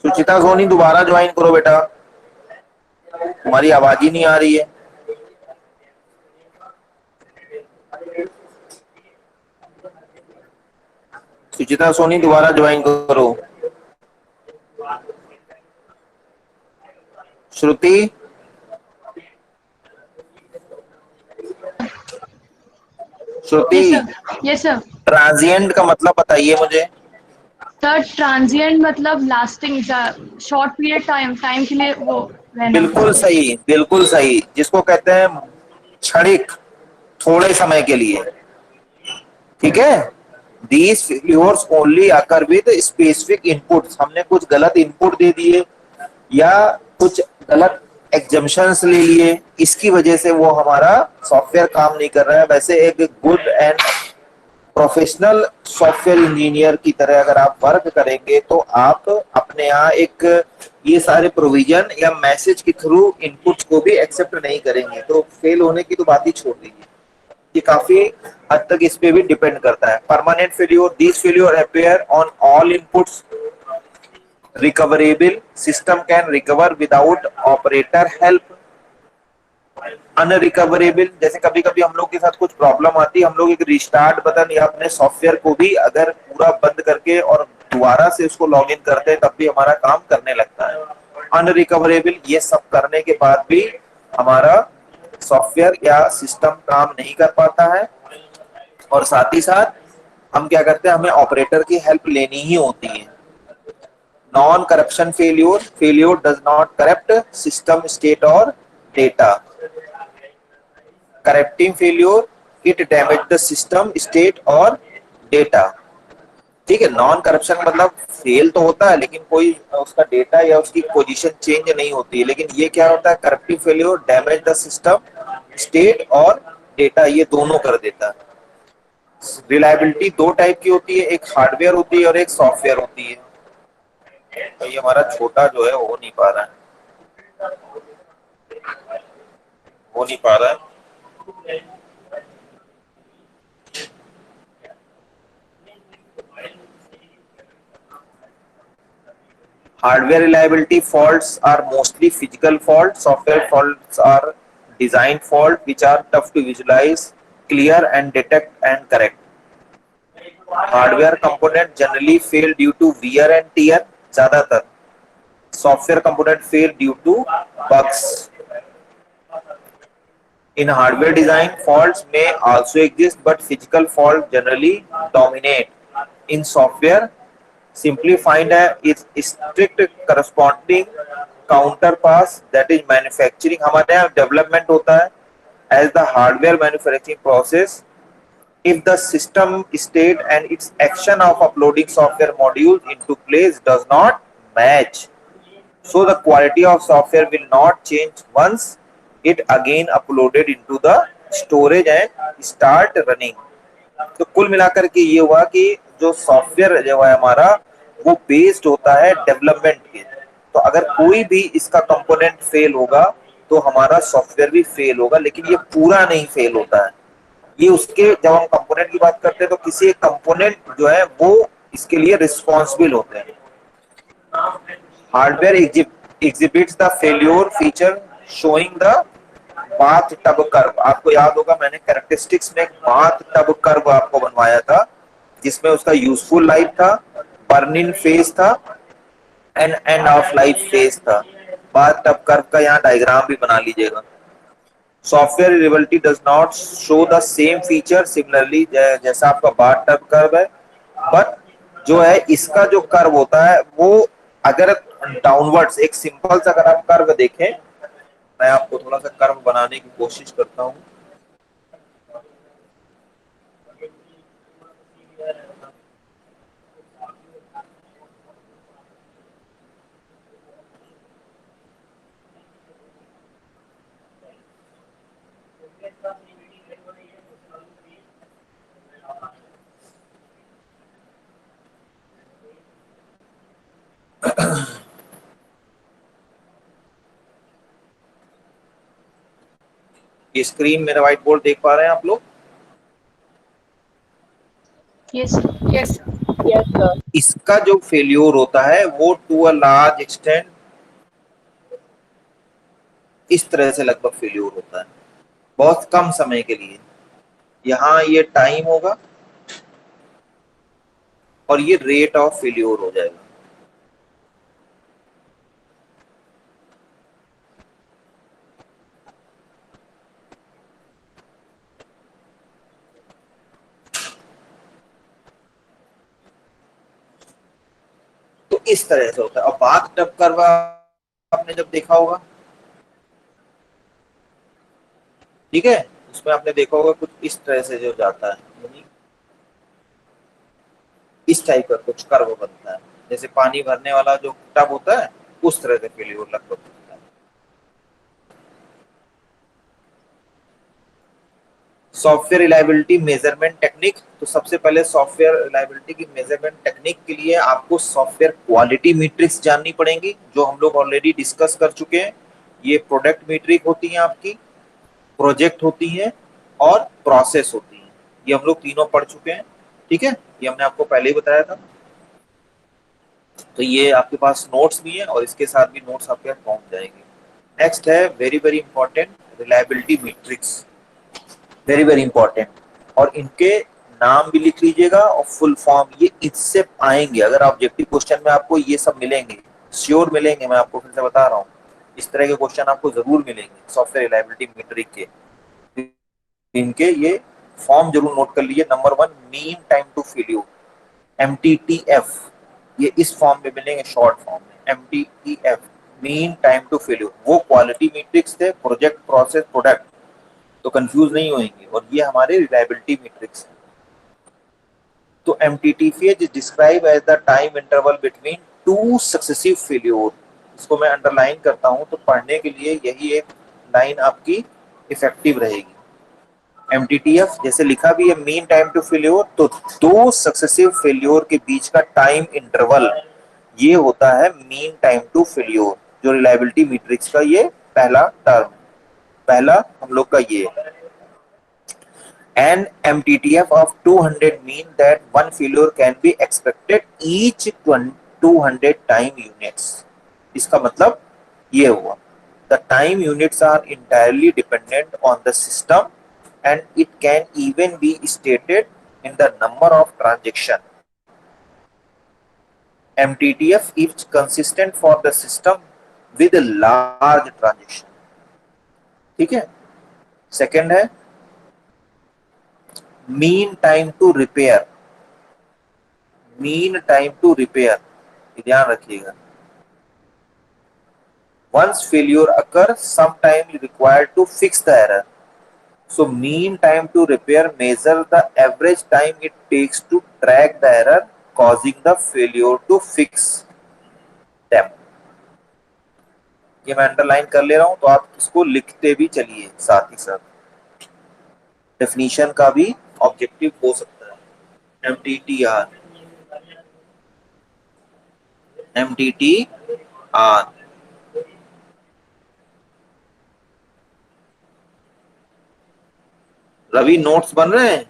Speaker 1: सुचिता सोनी दोबारा ज्वाइन करो बेटा, तुम्हारी आवाज ही नहीं आ रही है। सुचिता सोनी दोबारा ज्वाइन करो। श्रुति, श्रुति,
Speaker 9: यस सर।
Speaker 1: ट्रांजिएंट का मतलब बताइए मुझे।
Speaker 9: सर ट्रांजिएंट मतलब लास्टिंग, शॉर्ट पीरियड टाइम के लिए वो रहना।
Speaker 1: बिल्कुल सही, बिल्कुल सही, जिसको कहते हैं क्षणिक, थोड़े समय के लिए। ठीक है, these failures only occur with specific inputs. हमने कुछ गलत इनपुट दे दिए या कुछ गलत एग्जम्पशंस ले लिए, इसकी वजह से वो हमारा सॉफ्टवेयर काम नहीं कर रहा है। वैसे एक good and professional software engineer की तरह अगर आप वर्क करेंगे तो आप अपने यहाँ एक ये सारे प्रोविजन या मैसेज के थ्रू इनपुट्स को भी एक्सेप्ट नहीं करेंगे, तो फेल होने की तो बात ही छोड़ दीजिए। ये काफी हद तक इस पे भी डिपेंड करता है। Permanent failure, this failure appear on all inputs, recoverable, system can recover without operator help. Unrecoverable, जैसे कभी कभी हम लोग के साथ कुछ प्रॉब्लम आती है, हम लोग एक रिस्टार्ट बटन या अपने सॉफ्टवेयर को भी अगर पूरा बंद करके और दोबारा से उसको लॉग इन करते हैं तब भी हमारा काम करने लगता है। अनरिकवरेबल, ये सब करने के बाद भी हमारा सॉफ्टवेयर या सिस्टम काम नहीं कर पाता है। और साथ ही साथ हम क्या करते हैं, हमें ऑपरेटर की हेल्प लेनी ही होती है। Non corruption failure, failure does not corrupt system state और data. correcting failure, it damage the system state और डेटा। ठीक है, नॉन करप्शन मतलब फेल तो होता है लेकिन कोई उसका डेटा या उसकी पोजीशन चेंज नहीं होती है, लेकिन ये क्या होता है, corruptive failure damage the system state और डेटा, ये दोनों कर देता है। रिलायबिलिटी दो टाइप की होती है, एक हार्डवेयर होती है और एक सॉफ्टवेयर होती है। तो ये हमारा छोटा जो है हो नहीं पा रहा है, हो नहीं पा रहा है। Hardware reliability faults are mostly physical faults. Software faults are design faults which are tough to visualize, clear and detect and correct. Hardware component generally fail due to wear and tear, ज़्यादातर. Software component fail due to bugs. In hardware design, faults may also exist, but physical faults generally dominate. In software, simply find a strict corresponding counterpass, that is manufacturing. हमारे यहाँ development होता है as the hardware manufacturing process. If the system state and its action of uploading software modules into place does not match, so the quality of software will not change once it again uploaded into the storage and start running. तो कुल मिलाकर के ये हुआ कि जो software जो है हमारा वो बेस्ड होता है डेवलपमेंट के। तो अगर कोई भी इसका कंपोनेंट फेल होगा तो हमारा सॉफ्टवेयर भी फेल होगा, लेकिन ये पूरा नहीं फेल होता है। ये उसके, जब हम कंपोनेंट की बात करते हैं तो किसी एक कंपोनेंट जो है वो इसके लिए रिस्पॉन्सिबल होते हैं। Hardware exhibits the failure feature showing the bath tub curve. आपको याद होगा मैंने कैरेक्टरिस्टिक्स में एक बाथ टब कर्व आपको बनवाया था, जिसमें उसका यूजफुल लाइफ था, बर्न इन फेज था and end of life phase था। बाथ टब कर्व का यहाँ डायग्राम भी बना लीजिएगा। Software reliability does not show the same feature similarly, जैसा आपका बाथ टब कर्व है, बट जो है इसका जो कर्व होता है वो अगर डाउनवर्ड्स, एक सिंपल सा अगर आप कर्व देखें, मैं आपको थोड़ा सा कर्व बनाने की कोशिश करता हूं। ये स्क्रीन मेरा व्हाइट बोर्ड देख पा रहे हैं आप लोग?
Speaker 9: Yes, sir.
Speaker 4: Yes.
Speaker 1: इसका जो फेल्योर होता है वो टू अ लार्ज एक्सटेंट इस तरह से लगभग फेल्योर होता है, बहुत कम समय के लिए। यहाँ ये टाइम होगा और ये रेट ऑफ फेल्योर हो जाएगा। तो इस तरह से होता है। और बाथ टब कर्व आपने जब देखा होगा, ठीक है, उसमें आपने देखा होगा कुछ इस तरह से जो जाता है, यानी इस टाइप का कुछ कर्व बनता है, जैसे पानी भरने वाला जो टब होता है उस तरह से फेल्योर लगभग होता है। Software reliability measurement technique. तो सबसे पहले सॉफ्टवेयर रिलायबिलिटी की मेजरमेंट टेक्निक के लिए आपको सॉफ्टवेयर क्वालिटी मीट्रिक्स जाननी पड़ेंगी, जो हम लोग ऑलरेडी डिस्कस कर चुके हैं। ये प्रोडक्ट मीट्रिक होती है आपकी, प्रोजेक्ट होती है और प्रोसेस होती है। ये हम लोग तीनों पढ़ चुके हैं, ठीक है, ये हमने आपको पहले ही बताया था। तो ये आपके पास नोट्स भी है और इसके साथ भी नोट्स आपके पास पहुंच जाएंगे। नेक्स्ट है very very important reliability matrix, very very important, और इनके नाम भी लिख लीजिएगा और फुल फॉर्म ये इससे आएंगे। अगर ऑब्जेक्टिव क्वेश्चन में आपको ये सब मिलेंगे, श्योर मिलेंगे, मैं आपको फिर से बता रहा हूँ, इस तरह के क्वेश्चन आपको जरूर मिलेंगे सॉफ्टवेयर रिलायबिलिटी मैट्रिक के। इनके ये फॉर्म जरूर नोट कर लीजिए। Number 1 mean time to failure, MTTF, ये इस फॉर्म में मिलेंगे, शॉर्ट फॉर्म में MTTF, mean time to failure. वो क्वालिटी मैट्रिक्स थे, प्रोजेक्ट, प्रोसेस, प्रोडक्ट, तो कंफ्यूज नहीं होंगे, और ये हमारे रिलायबिलिटी मैट्रिक्स है। तो MTTF is describe as the time interval between two successive failure. इसको मैं अंडरलाइन करता हूं तो पढ़ने के लिए यही एक लाइन आपकी इफेक्टिव रहेगी। MTTF जैसे लिखा भी है मीन टाइम टू फेल्योर, तो दो सक्सेसिव फेल्योर के बीच का टाइम इंटरवल ये होता है मीन टाइम टू फेल्योर, जो रिलायबिलिटी मैट्रिक्स का ये पहला टर्म, पहला हम लोग का ये। An MTTF of 200 mean that one failure can be expected each 200 time units. इसका मतलब ये हुआ, the time units are entirely dependent on the system and it can even be stated in the number of transaction. MTTF is consistent for the system with a large transaction. ठीक है। Second है mean time to repair, mean time to repair, ध्यान रखिएगा। Once failure occurs, some time is required to fix the error. So mean time to repair measure the average time it takes to track the error causing the failure to fix them. ये मैं underline कर ले रहा हूं, तो आप इसको लिखते भी चलिए साथ ही साथ। डेफिनेशन का भी ऑब्जेक्टिव हो सकता है। MTTR, MTTR। रवि नोट्स बन रहे हैं?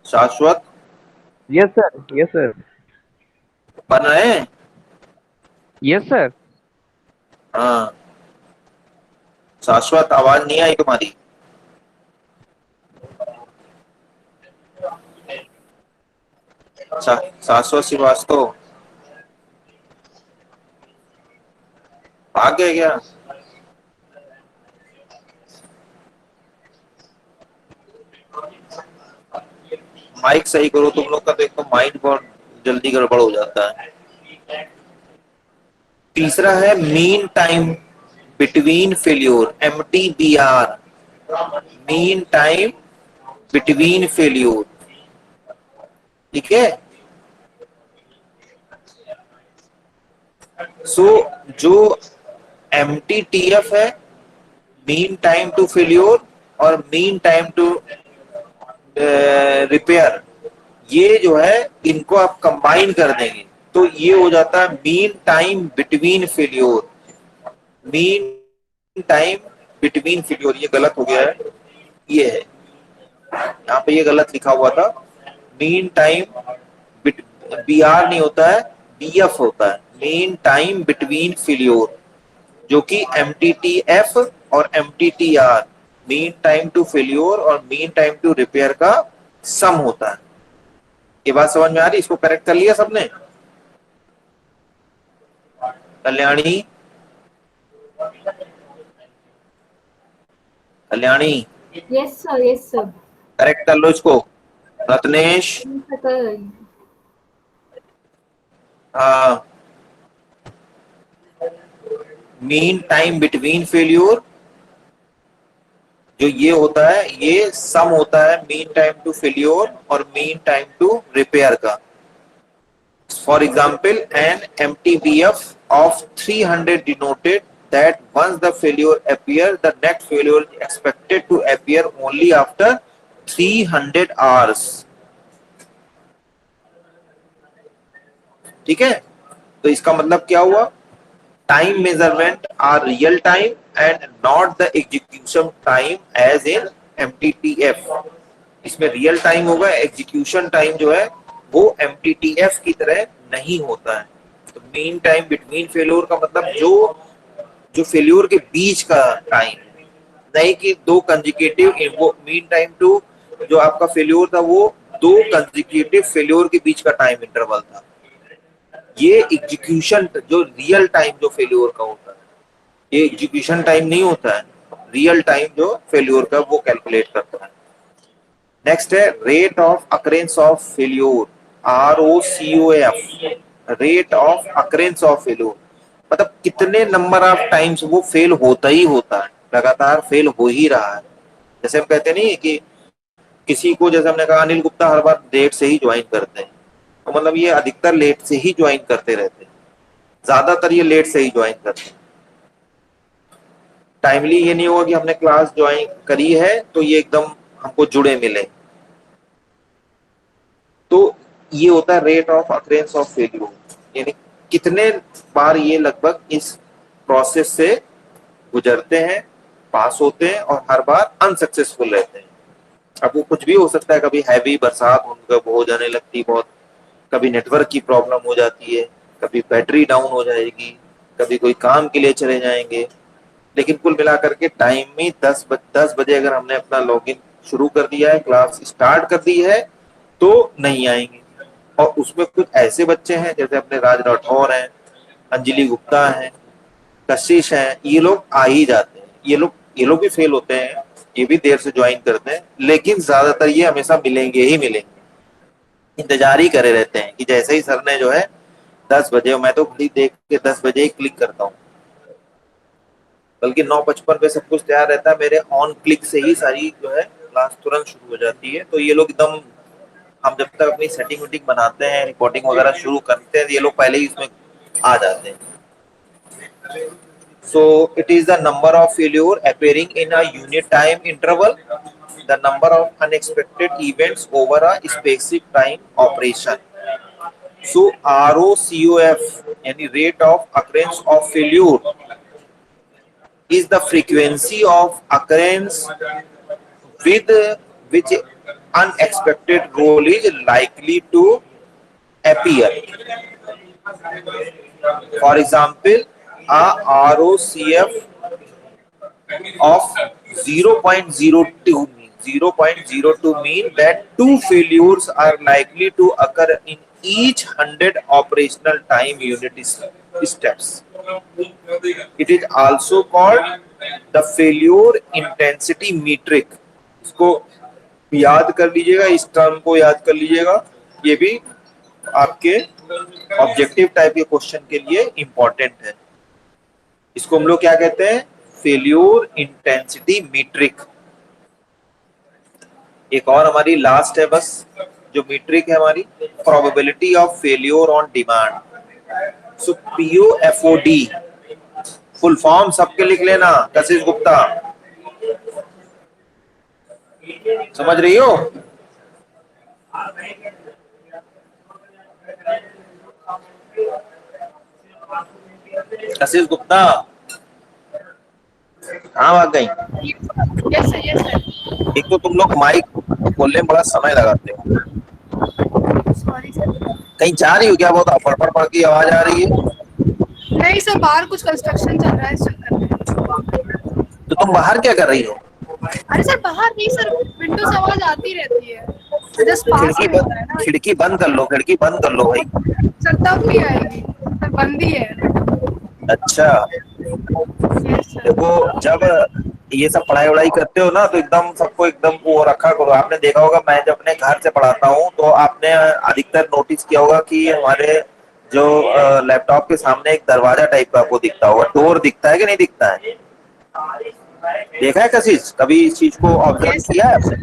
Speaker 1: शाश्वत
Speaker 8: यस सर, यस सर,
Speaker 1: बन रहे हैं?
Speaker 8: Yes sir.
Speaker 1: हाँ, शाश्वत आवाज नहीं आई तुम्हारी। शाश्वत श्रीवास्तव भाग गए क्या? माइक सही करो तुम लोग का, तो एक तो माइंड बहुत जल्दी गड़बड़ हो जाता है। तीसरा है mean time between failure, MTBR, mean time between failure. ठीक है। सो जो MTTF है, मीन टाइम टू फेल्योर और मीन टाइम टू रिपेयर, ये जो है इनको आप कंबाइन कर देंगे तो ये हो जाता है mean time between failure. Mean time between failure, ये गलत हो गया है, ये है यहाँ पे, ये गलत लिखा हुआ था। मीन टाइम BR नहीं होता है, BF होता है, मीन टाइम बिटवीन फेल्योर, जो कि MTTF और MTTR, mean time to failure और मीन टाइम टू रिपेयर का सम होता है। ये बात समझ में आ रही? इसको करेक्ट कर लिया सबने? Kalyani, Kalyani
Speaker 4: Yes, sir. Yes, sir.
Speaker 1: Correct कर लो इसको। Ratnesh,
Speaker 4: Yes, sir.
Speaker 1: हाँ, मीन टाइम बिटवीन फेल्योर जो ये होता है, ये सम होता है मीन टाइम टू फेल्योर और मीन टाइम टू रिपेयर का। For example, an MTBF of 300 denoted that once the failure appears, the next failure is expected to appear only after 300 hours. ठीक है, तो इसका मतलब क्या हुआ? Time measurement are real time and not the execution time as in MTTF। इसमें real time होगा, execution time जो है वो MTTF की तरह नहीं होता है। तो मीन टाइम बिटवीन फेल्योर का मतलब जो फेल्योर के बीच का टाइम, नहीं कि दो कंजिक्यूटिव, वो मीन टाइम टू जो आपका फेल्योर था वो दो कंजिक्यूटिव फेल्योर के बीच का टाइम इंटरवल था। ये एग्जीक्यूशन जो रियल टाइम जो फेल्योर का होता है, ये एग्जीक्यूशन टाइम नहीं होता है, रियल टाइम जो फेल्योर का वो कैलकुलेट करता है। नेक्स्ट है rate of occurrence of failure, ROCOF, rate of occurrence of failure, मतलब कितने नंबर ऑफ टाइम्स वो फेल होता ही होता है, लगातार फेल हो ही रहा है। जैसे हम कहते नहीं कि किसी को, जैसे हमने कहा अनिल गुप्ता हर बार लेट से ही ज्वाइन करते हैं, तो मतलब ये अधिकतर लेट से ही ज्वाइन करते रहते हैं, ज्यादातर ये लेट से ही ज्वाइन करते हैं। टाइमली ये नहीं होगा कि हमने क्लास ज्वाइन करी है तो ये एकदम हमको जुड़े मिले। तो ये होता है rate of occurrence of failure, यानी कितने बार ये लगभग इस प्रोसेस से गुजरते हैं, पास होते हैं और हर बार अनसक्सेसफुल रहते हैं। अब वो कुछ भी हो सकता है, कभी हैवी बरसात उनका हो जाने लगती बहुत, कभी नेटवर्क की प्रॉब्लम हो जाती है, कभी बैटरी डाउन हो जाएगी, कभी कोई काम के लिए चले जाएंगे, लेकिन कुल मिलाकर के टाइम में 10 बजे अगर हमने अपना लॉगिन शुरू कर दिया है, क्लास स्टार्ट कर दी है, तो नहीं आएंगे। और उसमें कुछ ऐसे बच्चे हैं जैसे अपने राज राठौर हैं, अंजलि गुप्ता हैं, कशिश हैं, ये लोग आ ही जाते हैं। ये लोग भी फेल होते हैं, ये भी देर से ज्वाइन करते हैं, लेकिन ज्यादातर ये हमेशा मिलेंगे ही मिलेंगे, इंतजार ही करे रहते हैं कि जैसे ही सर ने जो है 10 बजे, मैं तो घड़ी देख के 10 बजे ही क्लिक करता हूँ, बल्कि 9:55 पे सब कुछ तैयार रहता है, मेरे ऑन क्लिक से ही सारी जो है क्लास तुरंत शुरू हो जाती है। तो ये लोग एकदम, हम जब तक अपनी सेटिंग वेटिंग बनाते हैं, रिकॉर्डिंग वगैरह शुरू करते हैं, ये लोग पहले ही इसमें आ जाते हैं। So it is the number of failure appearing in a unit time interval the number of unexpected events over a specific time operation. So ROCOF, यानी rate of occurrence of failure, is the frequency of occurrence with which unexpected role is likely to appear. For example, a ROCF of 0.02 mean that 2 failures are likely to occur in each 100 operational time unit steps. It is also called the failure intensity metric. इसको याद कर लीजिएगा, इस term को याद कर लीजिएगा, ये भी आपके ऑब्जेक्टिव टाइप के क्वेश्चन के लिए इंपॉर्टेंट है. इसको हम लोग क्या कहते हैं? Failure intensity metric. एक और हमारी लास्ट है बस, जो मीट्रिक है हमारी, probability of failure on demand. So POFOD full form सबके लिख लेना. कशिश गुप्ता समझ रही हो? कशिश गुप्ता कहाँ भाग गई?
Speaker 9: Yes sir, yes sir.
Speaker 1: एक तो तुम लोग माइक खोलने में बड़ा समय लगाते हो.
Speaker 9: Sorry sir.
Speaker 1: कहीं जा रही हो क्या? बहुत पड़ पड़ की आवाज आ रही है.
Speaker 9: नहीं सर, बाहर कुछ कंस्ट्रक्शन चल रहा है, इस चक्कर में.
Speaker 1: तो तुम बाहर क्या कर रही हो?
Speaker 9: अरे सर बाहर नहीं सर, विंडो से आवाज आती रहती है. जस्ट पास
Speaker 1: खिड़की
Speaker 9: में होता है ना.
Speaker 1: खिड़की बंद कर लो, खिड़की बंद कर लो भाई.
Speaker 9: सर तब भी आएगी सर, बंद ही है.
Speaker 1: अच्छा
Speaker 9: यस सर.
Speaker 1: देखो, जब ये सब पढ़ाई वढ़ाई करते हो ना, तो एकदम सबको एकदम वो रखा करो. आपने देखा होगा, मैं जब अपने घर से पढ़ाता हूँ तो आपने अधिकतर नोटिस किया होगा कि हमारे जो लैपटॉप के सामने एक दरवाजा टाइप का आपको दिखता होगा. डोर दिखता है कि नहीं दिखता है? देखा है कशिश? कभी इस चीज को ऑब्जर्व किया है आपने?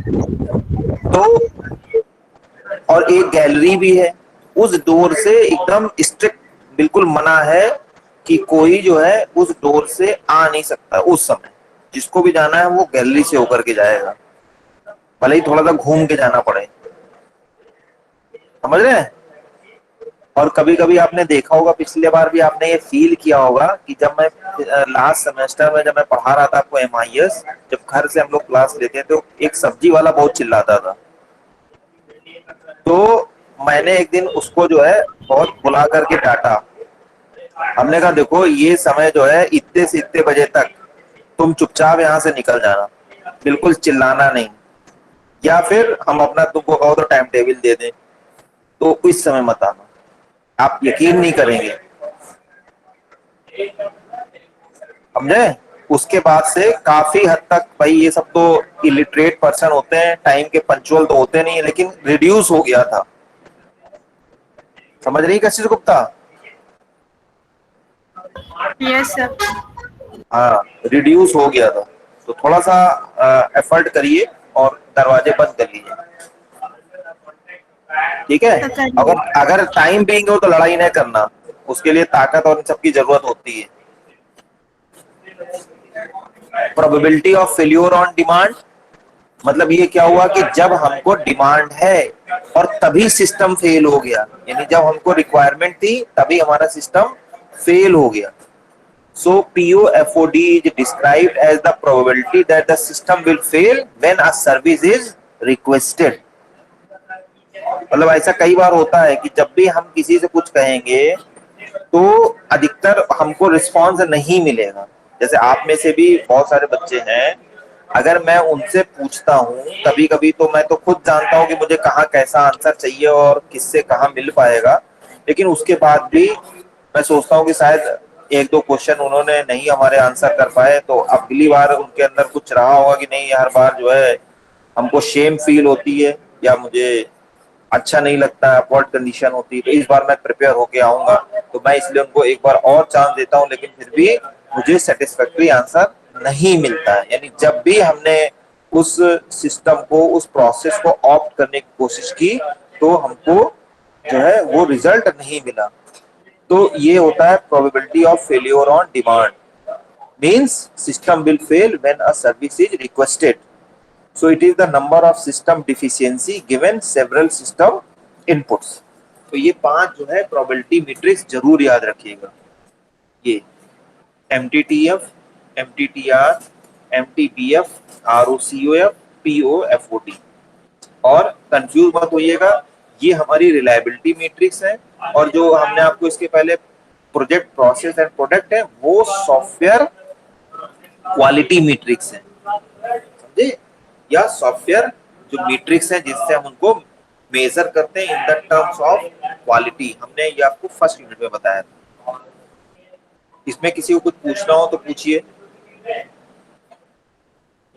Speaker 1: तो और एक गैलरी भी है. उस डोर से एकदम स्ट्रिक्ट बिल्कुल मना है कि कोई जो है उस डोर से आ नहीं सकता. उस समय जिसको भी जाना है वो गैलरी से होकर के जाएगा, भले ही थोड़ा सा घूम के जाना पड़े. समझ रहे हैं? और कभी कभी आपने देखा होगा, पिछले बार भी आपने ये फील किया होगा कि जब मैं लास्ट सेमेस्टर में जब मैं पढ़ा रहा था आपको MIS, जब घर से हम लोग क्लास लेते हैं तो एक सब्जी वाला बहुत चिल्लाता था. तो मैंने एक दिन उसको जो है बहुत बुला करके डांटा. हमने कहा देखो, ये समय जो है इतने से इतने बजे तक तुम चुपचाप यहाँ से निकल जाना, बिल्कुल चिल्लाना नहीं, या फिर हम अपना तुमको कहो तो टाइम टेबल दे दें, तो इस समय मत आना. आप यकीन नहीं करेंगे, समझे? उसके बाद से काफी हद तक, भाई ये सब तो इलिटरेट पर्सन होते हैं, टाइम के पंचुअल तो होते नहीं है, लेकिन रिड्यूस हो गया था. समझ रही कशिश गुप्ता?
Speaker 9: Yes sir.
Speaker 1: हाँ, रिड्यूस हो गया था. तो थोड़ा सा एफर्ट करिए और दरवाजे बंद कर लीजिए, ठीक है? अगर टाइम बीइंग हो तो लड़ाई नहीं करना, उसके लिए ताकत और इन सबकी जरूरत होती है. Probability of failure on demand मतलब ये क्या हुआ कि जब हमको डिमांड है और तभी सिस्टम फेल हो गया, यानी जब हमको रिक्वायरमेंट थी तभी हमारा सिस्टम फेल हो गया. So POFOD is described as the probability that the system will fail when a service is requested. मतलब ऐसा कई बार होता है कि जब भी हम किसी से कुछ कहेंगे तो अधिकतर हमको रिस्पांस नहीं मिलेगा. जैसे आप में से भी बहुत सारे बच्चे हैं, अगर मैं उनसे पूछता हूँ कभी कभी, तो मैं तो खुद जानता हूँ कि मुझे कहाँ कैसा आंसर चाहिए और किससे कहाँ मिल पाएगा, लेकिन उसके बाद भी मैं सोचता हूँ कि शायद एक दो क्वेश्चन उन्होंने नहीं हमारे आंसर कर पाए, तो अगली बार उनके अंदर कुछ रहा होगा कि नहीं, हर बार जो है हमको शेम फील होती है या मुझे अच्छा नहीं लगता है, अपवर्ड कंडीशन होती है, तो इस बार मैं प्रिपेयर होके आऊंगा. तो मैं इसलिए उनको एक बार और चांस देता हूं, लेकिन फिर भी मुझे सेटिस्फैक्टरी आंसर नहीं मिलता है. यानी जब भी हमने उस सिस्टम को, उस प्रोसेस को ऑप्ट करने की कोशिश की तो हमको जो है वो रिजल्ट नहीं मिला. तो ये होता है probability of failure on demand. Means system will fail when a service is requested. So it is the number of system deficiency given several system inputs. तो ये 5 जो है probability matrix जरूर याद रखिएगा, ये MTTF, MTTR, MTBF, ROCOF, POFOT, और confuse मत होइएगा, ये हमारी रिलायबिलिटी मैट्रिक्स है, और जो हमने आपको इसके पहले प्रोजेक्ट प्रोसेस एंड प्रोडक्ट है वो सॉफ्टवेयर क्वालिटी मैट्रिक्स है, समझे, या सॉफ्टवेयर जो मैट्रिक्स है जिससे हम उनको मेजर करते हैं in the terms of quality. हमने ये आपको फर्स्ट यूनिट में बताया था। इसमें किसी को कुछ पूछना हो तो पूछिए,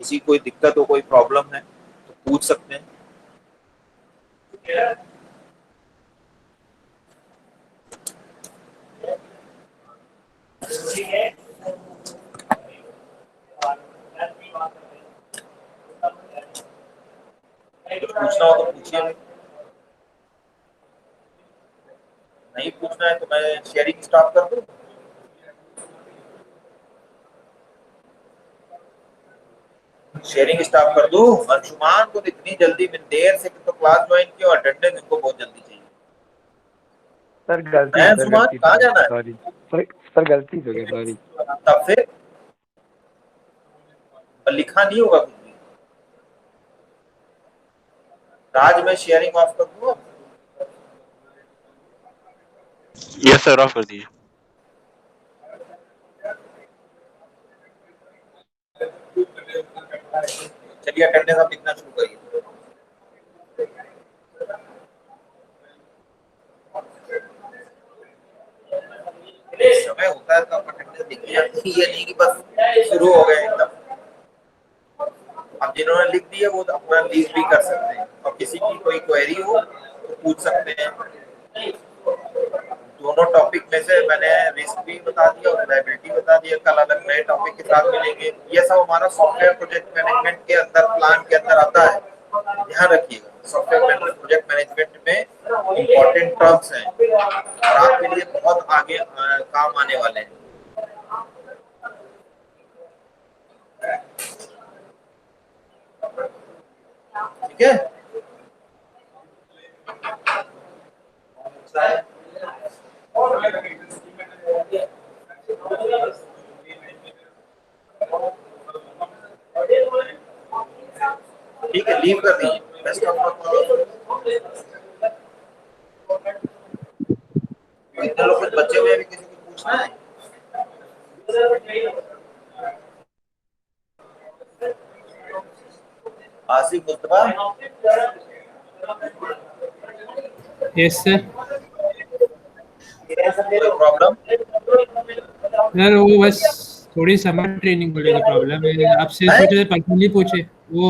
Speaker 1: किसी कोई दिक्कत हो, कोई प्रॉब्लम है तो पूछ सकते हैं। कुछ पूछना हो तो पूछिए, नहीं पूछना है तो मैं शेयरिंग स्टॉप कर दूं। शेयरिंग स्टॉप कर दूं। अंशुमान को इतनी जल्दी, में देर से तो क्लास ज्वाइन किया, अटेंडेंस इनको बहुत जल्दी चाहिए।
Speaker 8: सर गलती,
Speaker 1: मैं अंशुमान कहाँ जाना है?
Speaker 8: सॉरी सर, गलती हो गई, सॉरी।
Speaker 1: तब फिर लिखा नहीं होगा कुछ भी। राज, मैं शेयरिंग ऑफ कर दूं।
Speaker 6: यस सर, ऑफ कर दीजिए।
Speaker 1: चलिए अटेंडेंस आप लिखना शुरू करिए। समय होता है तो अटेंडेंस लिखी जाती है, ये नहीं कि बस शुरू हो गए एकदम। अब जिन्होंने लिख दिया वो अपना लीव भी कर सकते हैं, और किसी की कोई क्वेरी हो तो पूछ सकते हैं। दोनों टॉपिक में से मैंने रिस्क भी बता दिया और रिलायबिलिटी बता दिया। कल अलग नए टॉपिक के साथ मिलेंगे। ये सब हमारा सॉफ्टवेयर प्रोजेक्ट मैनेजमेंट के अंदर, प्लान के अंदर आता है, ध्यान रखिएगा। सॉफ्टवेयर प्रोजेक्ट मैनेजमेंट में इम्पोर्टेंट टर्म्स हैं और आपके लिए बहुत आगे काम आने वाले हैं। ठीक है, ठीक है, लीव कर दीजिए। Best of luck. इतने लोग कुछ बच्चे हुए, अभी किसी को पूछना है? Asif, Mustafa,
Speaker 10: yes sir.
Speaker 1: कोई प्रॉब्लम?
Speaker 10: सर वो बस थोड़ी समर ट्रेनिंग को लेकर प्रॉब्लम है, आपसे सोचे पर्सनली पूछे, वो